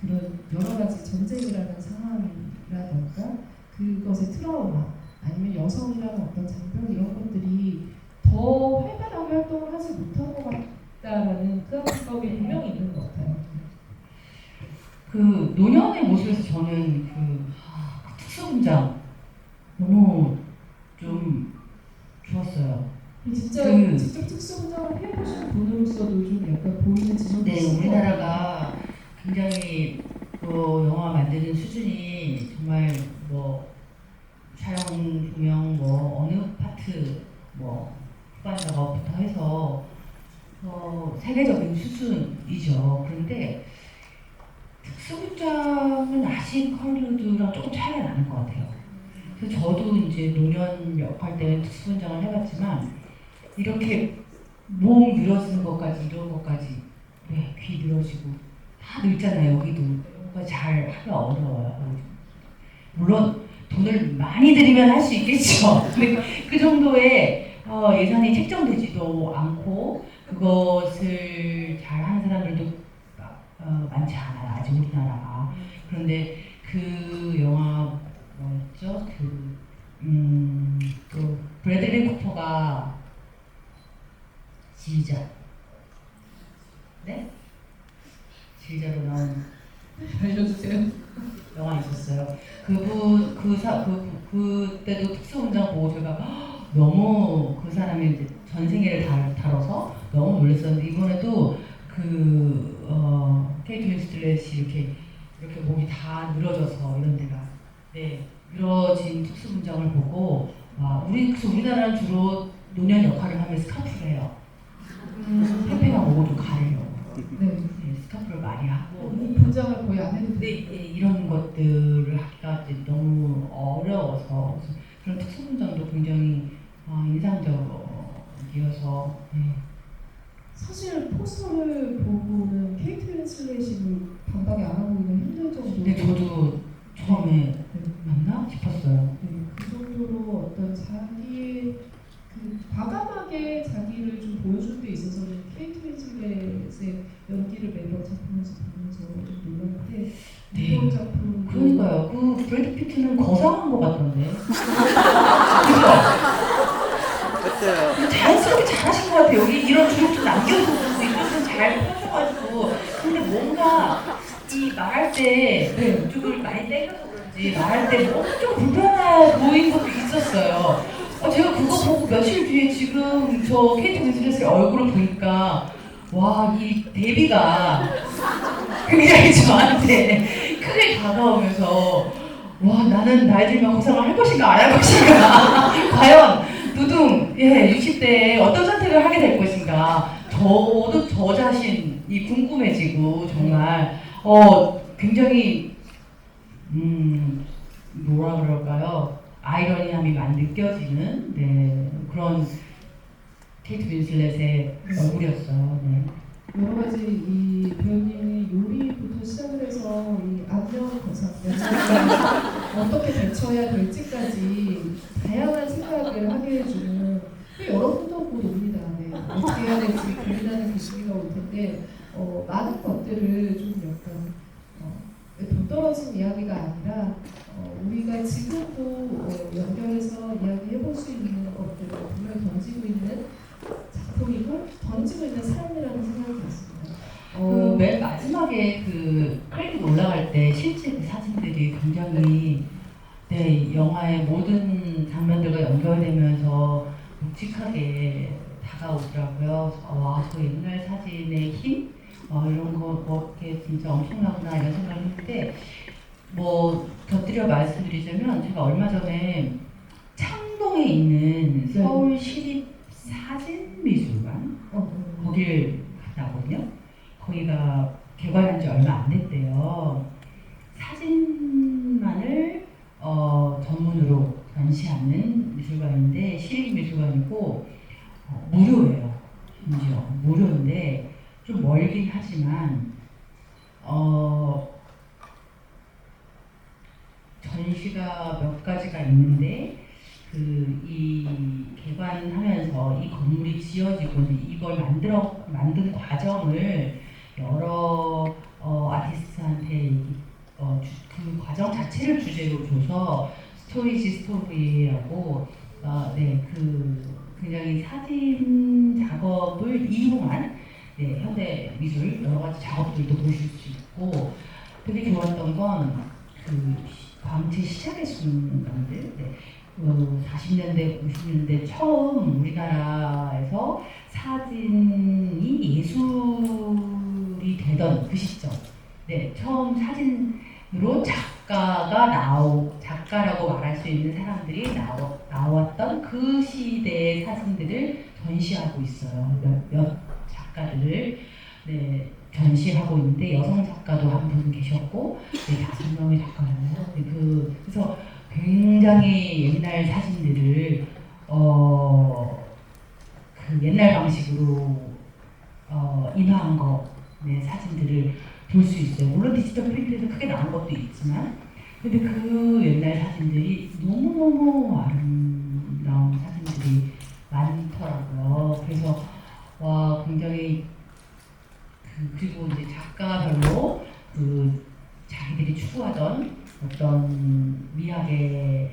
그런 여러 가지 전쟁이라는 상황이라던가 그것의 트라우마, 아니면 여성이라는 어떤 장벽, 이런 것들이 더 활발하게 활동을 하지 못한 것 같다라는 그런 생각이 분명히 있는 것 같아요. 그 노년의 모습에서 저는 그 특수분장 너무 좀 좋았어요. 진짜 직접 특수분장을 해보신 분으로서도 좀 약간 보이는 지점이 네, 있을 것 우리나라가 굉장히 영화 만드는 수준이 정말 뭐 촬영, 조명, 뭐 어느 파트, 뭐 후반 작업부터 해서 세계적인 수준이죠. 그런데 특수분장은 아시안 헐리우드랑 조금 차이가 나는 것 같아요. 그래서 저도 이제 노년 역할 때는 특수분장을 해봤지만 이렇게 몸 늘어지는 것까지 이런 것까지 귀 늘어지고 다 늘잖아요. 여기도 그러니까 잘 하기가 어려워요. 물론 돈을 많이 들이면 할 수 있겠죠. 근데 그 정도의 예산이 책정되지도 않고 그것을 잘 하는 사람들도 많지 않아요. 아직 우리나라가. 그런데 그 영화 뭐였죠? 또 브래들리 쿠퍼가 지휘자. 네? 지휘자로 나온 알려주세요. 영화 있었어요. 그때도 특수훈장 보고 제가 너무 그 사람이 이제 전생애를 다뤄서 너무 놀랐었는데 이번에도 케이트 윈슬렛이 이렇게 목이 다 늘어져서 이런 데가 늘어진 특수훈장을 보고 우리나라는 주로 노년 역할을 하면 스카프를 해요. 페페가 목을 좀 가리려고. 네. 스카프를 많이 하고. 분장을 거의 안 해도 돼요. 이런 것들을 하기가 이제 너무 어려워서 그런 특수분장도 굉장히 인상적이어서 사실 포스터를 보고는 케이트 윈슬렛이 반박이 안 하고 있는 힘들 정도. 근데 저도 처음에 맞나 싶었어요. 그 정도로 어떤 자기의 과감하게 자기를 좀 보여준 데 있어서는 케이트 윈슬렛의 연기를 매번 작품에서 보면서 좀 놀랐는데 이번 작품 그러니까요. 그 브래드 피트는 거상한 것 같던데. 그죠? 자연스럽게 잘하신 것 같아요. 여기 이런 주름 좀 남겨두고 이것은 잘 펴셔가지고. 근데 뭔가 이 말할 때 이쪽을 많이 땡겨서 그런지 말할 때 엄청 불편해 보인 것도 있었어요. 제가 그거 보고 며칠 뒤에 지금 저 케이트 윈슬렛의 얼굴을 보니까 이 데뷔가 굉장히 저한테 크게 다가오면서 나는 나이 들면 고상을 할 것인가 안 할 것인가 과연 두둥 60대에 어떤 선택을 하게 될 것인가 저도 저 자신이 궁금해지고 정말 굉장히 뭐라 그럴까요? 아이러니함이 많이 느껴지는 그런 케이트 윈슬렛의 얼굴이었어요. 여러 가지 이 배우님이 요리부터 시작을 해서 이 안녕 거상 어떻게 대처해야 될지까지 다양한 생각을 하게 해주는 여러분도 곧 옵니다. 어떻게 해야 될지 고민하는 그 시기가 올 텐데 많은 것들을 좀 약간 돈 떨어진 이야기가 아니라 우리가 지금도 연결해서 이야기해볼 수 있는 것들을 분명히 던지고 있는 작품이고 던지고 있는 삶이라는 생각이 들었습니다. 맨 마지막에 크레딧 올라갈 때 실제 그 사진들이 굉장히 영화의 모든 장면들과 연결되면서 묵직하게 다가오더라고요. 저 옛날 사진의 힘? 이런 거 이렇게 진짜 엄청나구나 이런 생각을 했는데 곁들여 말씀드리자면 제가 얼마 전에 창동에 있는 서울시립사진미술관 거기를 갔다 왔거든요. 거기가 개관한 지 얼마 안 됐대요. 사진만을 전문으로 전시하는 미술관인데 시립미술관이고 무료예요. 심지어 무료인데 좀 멀긴 하지만 전시가 몇 가지가 있는데 이 개관하면서 이 건물이 지어지고 이걸 만든 과정을 여러 아티스트한테 그 과정 자체를 주제로 줘서 스토리지 스토리라고 굉장히 사진 작업을 이용한 현대 미술 여러 가지 작업들도 보실 수 있고 되게 좋았던 건 광채 시작의 순간들 40년대, 50년대 처음 우리나라에서 사진이 예술이 되던 그 시점 네, 처음 사진으로 작가라고 말할 수 있는 사람들이 나왔던 그 시대의 사진들을 전시하고 있어요. 몇 작가들을 네, 전시하고 있는데 여성 작가도 한 분 계셨고 네, 5명의 작가예요. 네, 그래서 굉장히 옛날 사진들을 그 옛날 방식으로 인화한 거 네, 사진들을 볼 수 있어요. 물론 디지털 프린트에서 크게 나온 것도 있지만 근데 그 옛날 사진들이 너무너무 아름다운 사진들이 많더라고요. 그래서 와 굉장히 그리고 이제 작가별로 그 자기들이 추구하던 어떤 미학의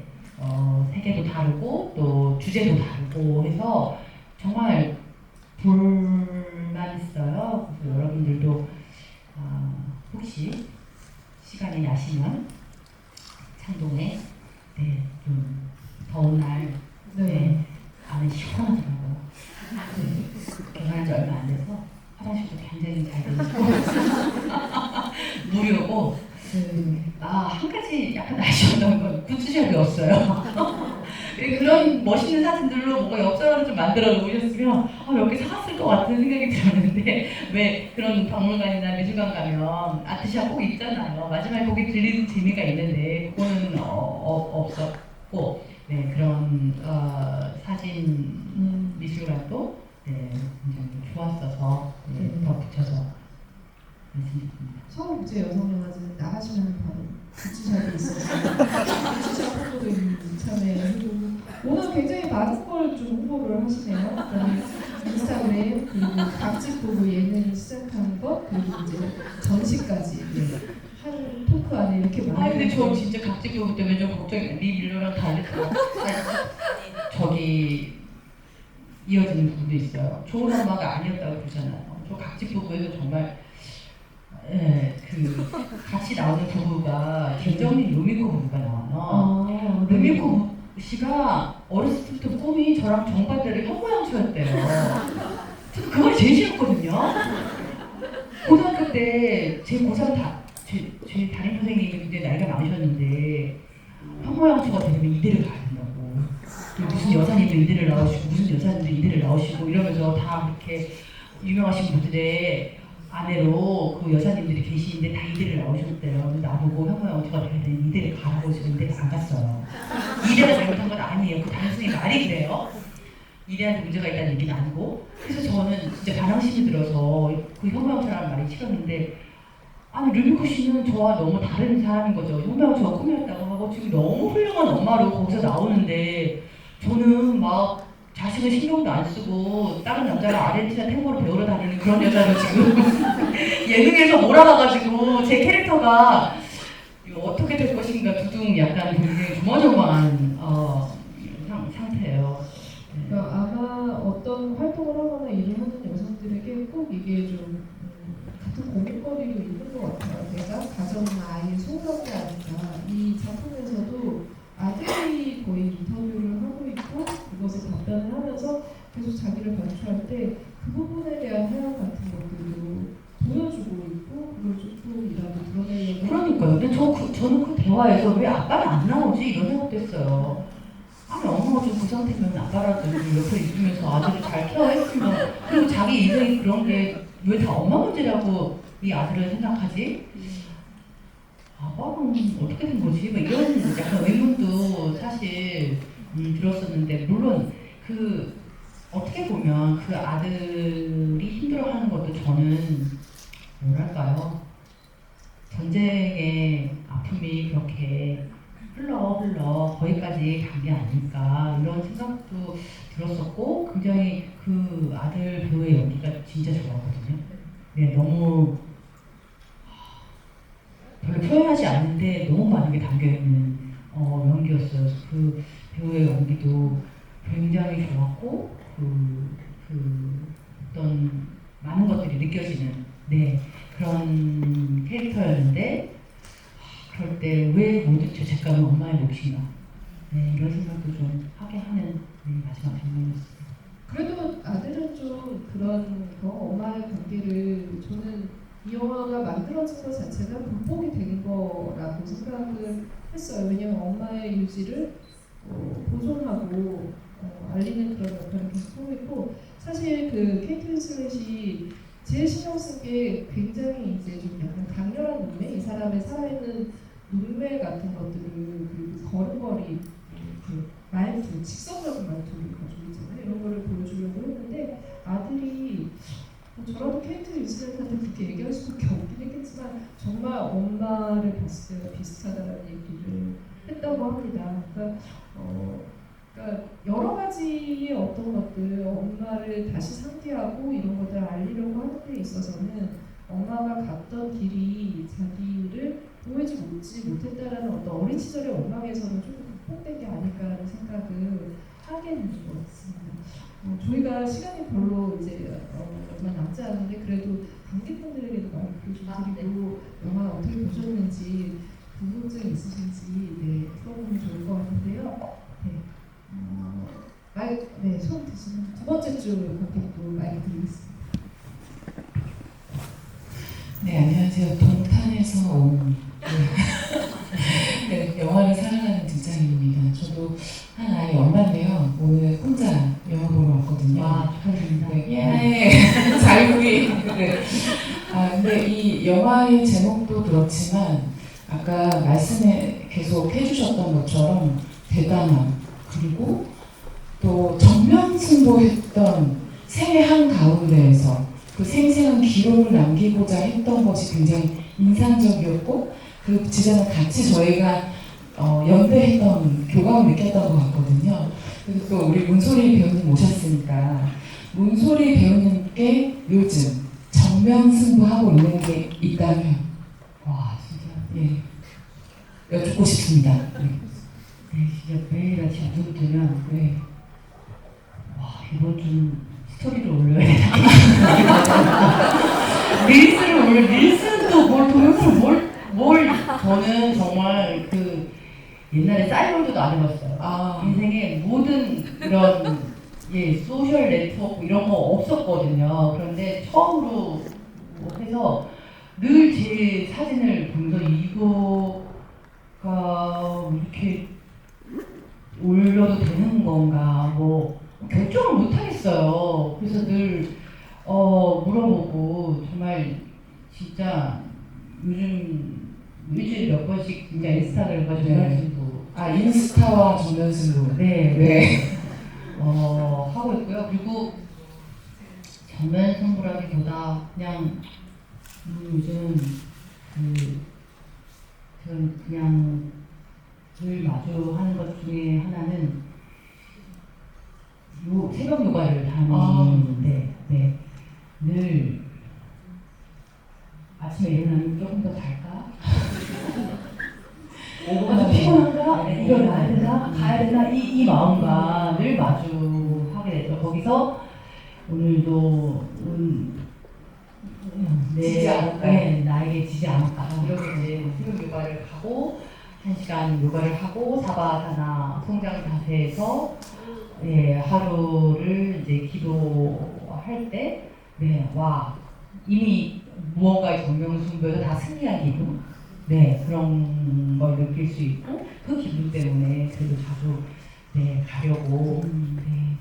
세계도 다르고 또 주제도 다르고 해서 정말 볼만 있어요. 그래서 여러분들도 혹시 시간이 나시면 창동에 네, 좀 더운 날 네, 안에 시원하더라고요. 네, 결혼한 지 얼마 안 돼서 화장실도 굉장히 잘 되고 무료고 한 가지 약간 아쉬웠던 건 굿즈샵이 없어요. 그런 멋있는 사진들로 뭔가 엽서라도 좀 만들어 놓으셨으면 몇 개 사갔을 것 같은 생각이 들었는데 왜 그런 박물관이나 미술관 가면 아트샵 꼭 있잖아요. 마지막에 거기 들리는 재미가 있는데 그거는 없었고 네, 그런 사진 미술관도 네, 굉장히 좋았어서 네, 덧붙여서 말씀드립니다. 서울국제여성영화제는 나가시면 바로 굿즈샵이 있어서 굿즈샵 홍보도 참여해주고 오늘 굉장히 많은 걸 좀 홍보를 하시네요. 그다음에 인스타그램 그리고 각집 보고 예능 시작하는 것 그리고 이제 전시까지 한 토크 안에 이렇게 많이 근데 저 진짜 각질 부분 때문에 좀 걱정이 리 밀러랑 다르죠. 저기 이어지는 부분도 있어요. 좋은 엄마가 아니었다고 그러잖아요. 저 각질 부부에서 정말 같이 나오는 부부가 김정민 요미코 부부가 나와요. 요미코 씨가 어렸을 때부터 꿈이 저랑 정반대로 현모양처였대요. 저는 그걸 제일 싫었거든요. 고등학교 때 제 고3 제 담임 선생님이 굉장히 나이가 많으셨는데 현모양처가 되면 이대를 가야 된다고. 무슨 여사님도 이대를 나오시고 무슨 여사님도 이대를 나오시고 이러면서 다 그렇게 유명하신 분들의 아내로 그 여사님들이 계시는데 다 이대를 나오셨대요. 나보고 현모양처가 돼야 되는 이대를 가라고 지금 이대를 안 갔어요. 이대가 잘못한 건 아니에요. 그 단순히 말이 그래요. 이대한테 문제가 있다는 얘기는 아니고. 그래서 저는 진짜 반항심이 들어서 그 현모양처라는 말이 싫었는데 아니 르미코 씨는 저와 너무 다른 사람인 거죠. 현모양처가 꿈이었다고 하고 지금 너무 훌륭한 엄마로 거기서 나오는데 저는 막 자식은 신경도 안 쓰고 다른 남자랑 아르헨티나 탱고를 배우러 다니는 그런 여자로 지금 예능에서 몰아가가지고 제 캐릭터가 어떻게 될 것인가 두둥 약간 굉장히 조마조마한 상태예요. 그러니까 아마 어떤 활동을 하거나 일을 하는 여성들에게 꼭 이게 좀 같은 고민거리도 있는 것 같아요. 내가 가정이나 아이를 소홀한 게 아닌가. 이 작품에서도 아들이 거의 인터뷰를 하고 있고 그것에 답변을 하면서 계속 자기를 반추할 때 그 부분에 대한 해양 같은 것들도 보여주고 있고 그걸 조금이라도 드러내려고. 그러니까요. 근데 저는 그 대화에서 왜 아빠는 안 나오지 이런 생각도 했어요. 아니 엄마가 좀 그 상태면 아빠라도 옆에 있으면서 아들을 잘 케어했으면 그리고 자기 인생이 그런 게 왜 다 엄마 문제라고 이 아들을 생각하지? 아빠는 어떻게 된 거지? 막 이런 약간 의문도 사실 들었었는데 물론 어떻게 보면 그 아들이 힘들어하는 것도 저는 뭐랄까요? 전쟁의 아픔이 그렇게 흘러 거기까지 간 게 아닐까 이런 생각도 들었었고 굉장히 그 아들 배우의 연기가 진짜 좋았거든요. 네, 너무 별로 표현하지 않는데 너무 많은 게 담겨있는 연기였어요. 그 배우의 연기도 굉장히 좋았고 어떤 많은 것들이 느껴지는 그런 캐릭터였는데 그럴 때 왜 모두 죄책감은 엄마의 몫인가 이런 생각도 좀 하게 하는 마지막 장면이었어요. 그래도 아들은 좀 그런 엄마의 관계를 저는 이 영화가 만들어진 것 자체가 극복이 된 거라고 생각을 했어요. 왜냐면 엄마의 유지를 보존하고 알리는 그런 역할을 계속 하고 있고, 사실 그 케이트 윈슬렛이 제일 신경 쓴 게 굉장히 이제 좀 약간 강렬한 눈매, 이 사람의 살아있는 눈매 같은 것들을, 그리고 걸음걸이, 그 말투, 직선적인 말투를 가지고 있잖아요. 이런 거를 보여주려고 했는데 아들이 저라도 케이트 윈슬렛한테 그렇게 얘기할 수밖에 없긴 했겠지만 정말 엄마를 봤을 때가 비슷하다는 얘기를 했다고 합니다. 그러니까 여러 가지의 어떤 것들, 엄마를 다시 상기하고 이런 것들을 알리려고 하는 데 있어서는 엄마가 갔던 길이 자기를 보이지 못했다라는 어떤 어린 시절의 원망에서는 조금 극복된 게 아닐까라는 생각을 하게 되는 것 같습니다. 저희가 시간이 별로 이제 얼마 남지 않은데 그래도 관객분들에게도 마이크를 좀 드리고 영화 어떻게 보셨는지 궁금증 있으신지 풀어보면 좋을 것 같은데요. 네, 손 드시면 두 번째 줄 관객도 마이크 드리겠습니다. 네, 안녕하세요. 동탄에서 온 네, 영화를 사랑하는 직장인입니다. 저도 한 아이 엄마인데요. 오늘 혼자 영화 보러 왔거든요. 와, 축하드립니다. 네, 잘구리. 네. 근데 이 영화의 제목도 그렇지만 아까 말씀에 계속 해주셨던 것처럼 대담함, 그리고 또 정면승부했던 생의 한가운데에서 그 생생한 기록을 남기고자 했던 것이 굉장히 인상적이었고, 그 지점을 같이 저희가 연대했던 교감을 느꼈던 것 같거든요. 그리고 또 우리 문소리 배우님 오셨으니까 문소리 배우님께 요즘 정면승부하고 있는 게 있다면 와, 진짜. 예, 여쭙고 싶습니다. 네. 네, 진짜 매일 아침 눈 뜨면 네. 와, 이번 좀 스토리를 올려야 되나? 릴스를 올려. 릴스는 또 뭘 동영상을 뭘 저는 정말 그 옛날에 사이월드도 안 해봤어요. 인생에 모든 그런 소셜 네트워크 이런 거 없었거든요. 그런데 처음으로 해서 늘 제 사진을 보면서 이거가 이렇게 올려도 되는 건가 뭐 결정을 못 하겠어요. 그래서 늘 물어보고 정말 진짜 요즘 일주일에 몇 번씩 진짜 인스타그램과 정면승부 인스타와 정면승부. 네. 하고 있고요. 그리고 정면승부라기보다 그냥 요즘 저는 그냥 늘 마주하는 것 중에 하나는 새벽 요가를 다니는데 늘 아침에 일어나면 조금 더 잘까? 좀 피곤한가? 일어나야 되나? 가야 되나? 이 마음과 늘 마주하게 되죠. 거기서 오늘도 지지 않을까? 나에게 지지 않을까? 이렇게 이제 새벽 요가를 가고 1시간 요가를 하고 사바사나 성장 자세에서 하루를 이제 기도할 때 와 이미 무언가의 정명승부에서 다 승리한 기분 그런 걸 느낄 수 있고 그 기분 때문에 그래도 자주 가려고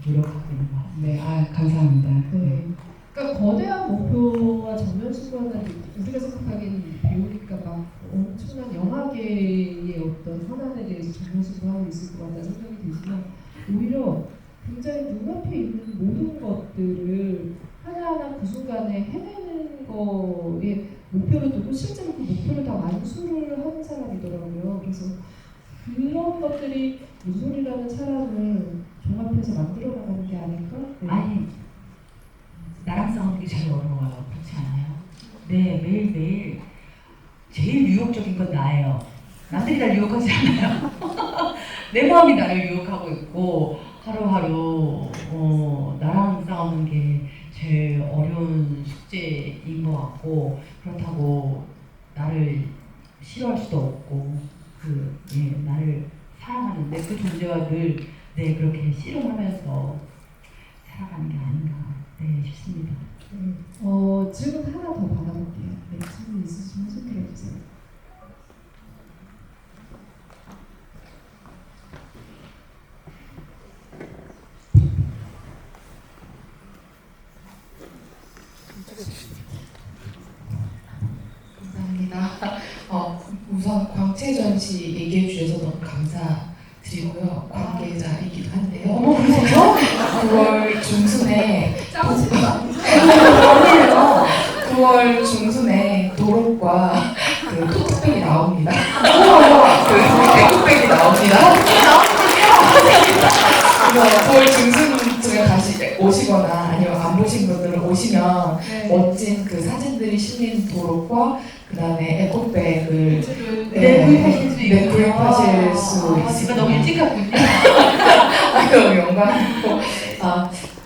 노력하고 있는 것 같습니다. 네, 감사합니다. 네. 그러니까 거대한 목표와 정면승부하는 우리가 생각하기에는 배우니까 막 엄청난 영화계의 어떤 현안에 대해서 정면승부하고 있을 것 같다는 생각이 들지만 오히려 굉장히 눈앞에 있는 모든 것들을 하나하나 그 순간에 해내는 거에 목표를 두고 실제로 그 목표를 다 완수를 하는 사람이더라고요. 그래서 그런 것들이 문소리라는 사람을 종합해서 만들어 나가는 게 아닐까? 아니 나랑 싸우는 게 제일 어려워요. 그렇지 않아요? 매일매일 제일 유혹적인 건 나예요. 남들이 날 유혹하지 않아요. 내 마음이 나를 유혹하고 있고 하루하루 나랑 싸우는 게 제일 어려운 숙제인 것 같고 그렇다고 나를 싫어할 수도 없고 나를 사랑하는데 그 존재와 늘 그렇게 씨름하면서 살아가는 게 아닌가 싶습니다. 질문 하나 더 받아볼게요. 네, 질문 있으시면 손 들어주세요. 감사합니다. 우선 광채 전시 얘기해 주셔서 너무 감사드리고요. 관계자이기도 한데요. 어머 그러세요? 9월 중순에 짜증이 많이 9월 중순에 도록과 그 토트백이 나옵니다. 그 백팩이 나옵니다. 그래서 9월 중순쯤에 다시 오시거나 아니면 안 보신 분들은 오시면 멋진 그 사진들이 실린 도록과 그 다음에 에코백을 구입하실 수 있고 구입하실 수 있습니다. 제가 너무 일찍 갔군요. 아유 영광이고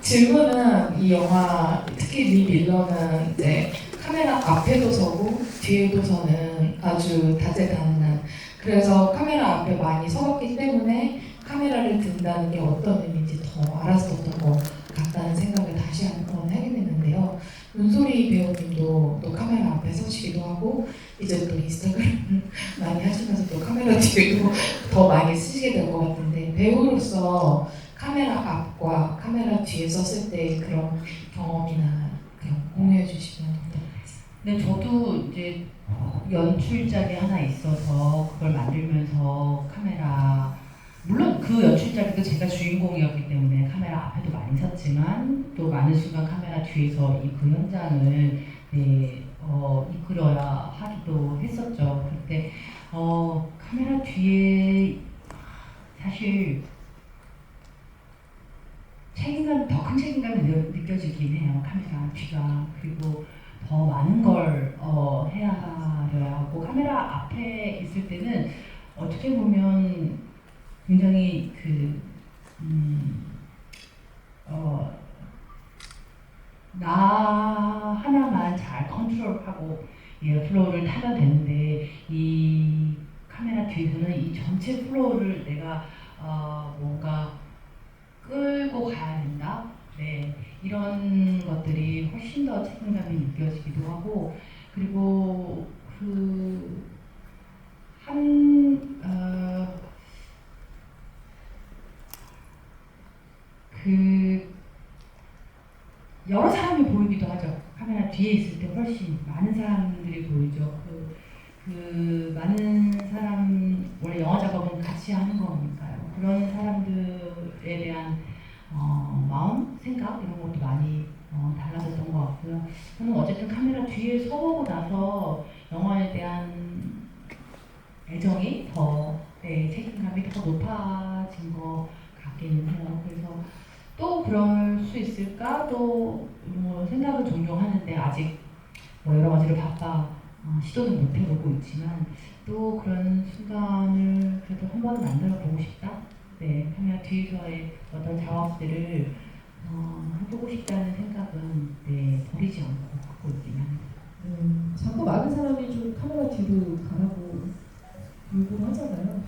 질문은 이 영화 특히 리 밀러는 이제 카메라 앞에도 서고 뒤에도 서는 아주 다재다능한 그래서 카메라 앞에 많이 서봤기 때문에 카메라를 든다는 게 어떤 의미인지 더 알았었던 것 같다는 생각을 다시 한번 하게 됐는데요. 윤소리 배우님도 또 카메라 앞에 서시기도 하고 이제 또 인스타그램을 많이 하시면서 또 카메라 뒤에도 더 많이 쓰시게 될 것 같은데 배우로서 카메라 앞과 카메라 뒤에 섰을 때 그런 경험이나 그런 공유해 주시면 어떨까요? 근데 저도 이제 연출작이 하나 있어서 그걸 만들면서 카메라 물론 그 연출작도 제가 주인공이었기 때문에 카메라 앞에도 많이 섰지만 또 많은 순간 카메라 뒤에서 그 현장을 이끌어야 하기도 했었죠. 그때 카메라 뒤에 사실 더 큰 책임감이 느껴지긴 해요. 카메라 뒤가. 그리고 더 많은 걸 해야 하고 카메라 앞에 있을 때는 어떻게 보면 굉장히 나 하나만 잘 컨트롤하고 플로우를 타면 되는데 이 카메라 뒤에서는 이 전체 플로우를 내가 뭔가 끌고 가야 된다. 네, 이런 것들이 훨씬 더 책임감이 느껴지기도 하고 그리고 여러 사람이 보이기도 하죠. 카메라 뒤에 있을 때 훨씬 많은 사람들이 보이죠. 많은 사람 원래 영화 작업은 같이 하는 거니까요. 그런 사람들에 대한 마음, 생각 이런 것도 많이 달라졌던 것 같고요. 저는 어쨌든 카메라 뒤에 서보고 나서 영화에 대한 애정이 책임감이 더 높아진 것 같기는 해요. 그래서 또 그럴 수 있을까? 또 생각을 종종 하는데 아직 여러 가지로 바빠 시도는 못 해보고 있지만 또 그런 순간을 그래도 한 번은 만들어 보고 싶다. 네, 카메라 뒤에서의 어떤 작업들을 해보고 싶다는 생각은 버리지 않고 갖고 있긴 합니다. 자꾸 많은 사람이 좀 카메라 뒤로 가라고 요구를 하잖아요.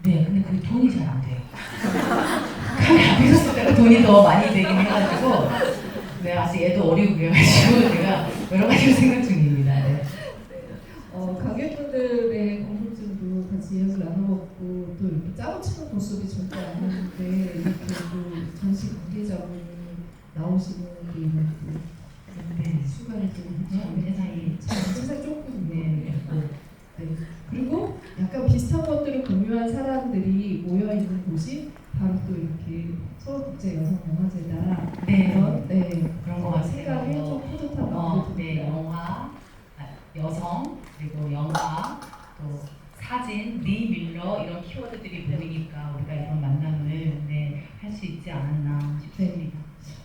네, 근데 그게 돈이 잘 안 돼요. 카메라 앞에 섰을 때가 돈이 더 많이 되긴 해가지고 아직 애도 어리고 그래가지고 제가 여러 가지로 생각 중입니다. 네. 관객분들의 궁금증도 같이 이야기를 나눠봤고 또 이렇게 짜고 치는 모습이 절대 아니었는데 이렇게 또 전시 관계자분이 나오시는 게 있는 순간이 좀 세상이 세상 조금 네. 그리고 약간 비슷한 것들을 공유한 사람들이 모여 있는 곳이 바로 또 이렇게 서울국제여성영화제다. 그런 거 같아요. 생각에 좀 뿌듯한 마음이 듭니다. 영화, 여성, 그리고 영화, 또 사진, 리 밀러 이런 키워드들이 보이니까 우리가 이런 만남을 할 수 있지 않았나 싶습니다.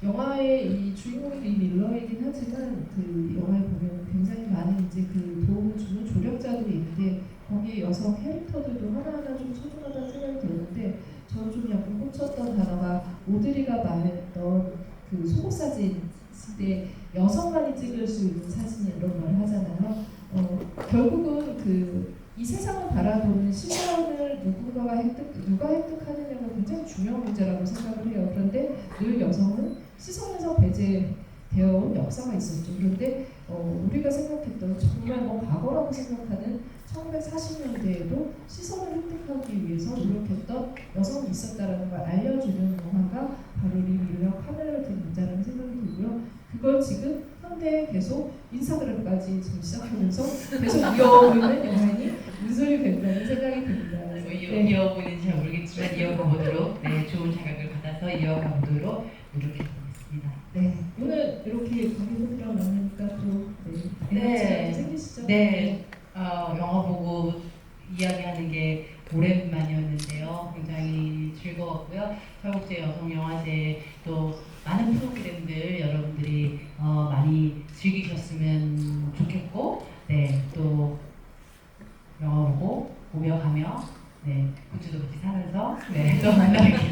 영화의 이 주인공이 리 밀러이긴 하지만 그 영화에 보면 굉장히 많은 이제 그 도움을 주는 조력자들이 있는데 거기에 여성 캐릭터들도 하나하나 좀 소중하다는 생각이 드는데 저는 좀 약간 꽂혔던 단어가 오드리가 말했던 그 속옷 사진인데 여성만이 찍을 수 있는 사진이 이런 말을 하잖아요. 결국은 이 세상을 바라보는 시선을 누가 획득하느냐가 굉장히 중요한 문제라고 생각을 해요. 그런데 늘 여성은 시선에서 배제되는 되어온 역사가 있었죠. 그런데 우리가 생각했던 정말 과거라고 생각하는 1940년대에도 시선을 획득하기 위해서 노력했던 여성이 있었다라는 걸 알려주는 영화가 바로 리밀러 카메라를 든 여자라는 생각이 들고요. 그걸 지금 현대에 계속 인스타그램까지 지금 시작하면서 계속 이어오고 있는 영화니 문소리 밴다는 생각이 듭니다. 뭐 네. 이어보는지 잘 모르겠지만 이어가보도록 좋은 자극을 받아서 이어가보도록 노력해보겠습니다. 네, 오늘 이렇게 관객분들이랑 만나니까 또 네. 생기시죠? 네, 영화 보고 이야기하는 게 오랜만이었는데요. 굉장히 즐거웠고요. 서울국제 여성영화제 또 많은 프로그램들 여러분들이 많이 즐기셨으면 좋겠고, 또 영화 보고 오며 가며 굿즈도 같이 사면서 또 만나뵙기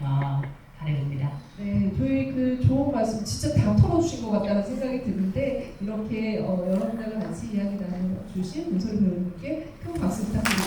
바라봅니다. 네, 저희 그 좋은 말씀 진짜 다 털어주신 것 같다는 생각이 드는데 이렇게 여러분들과 같이 이야기 나눠주신 문소리 배우님께 큰 박수 부탁드립니다.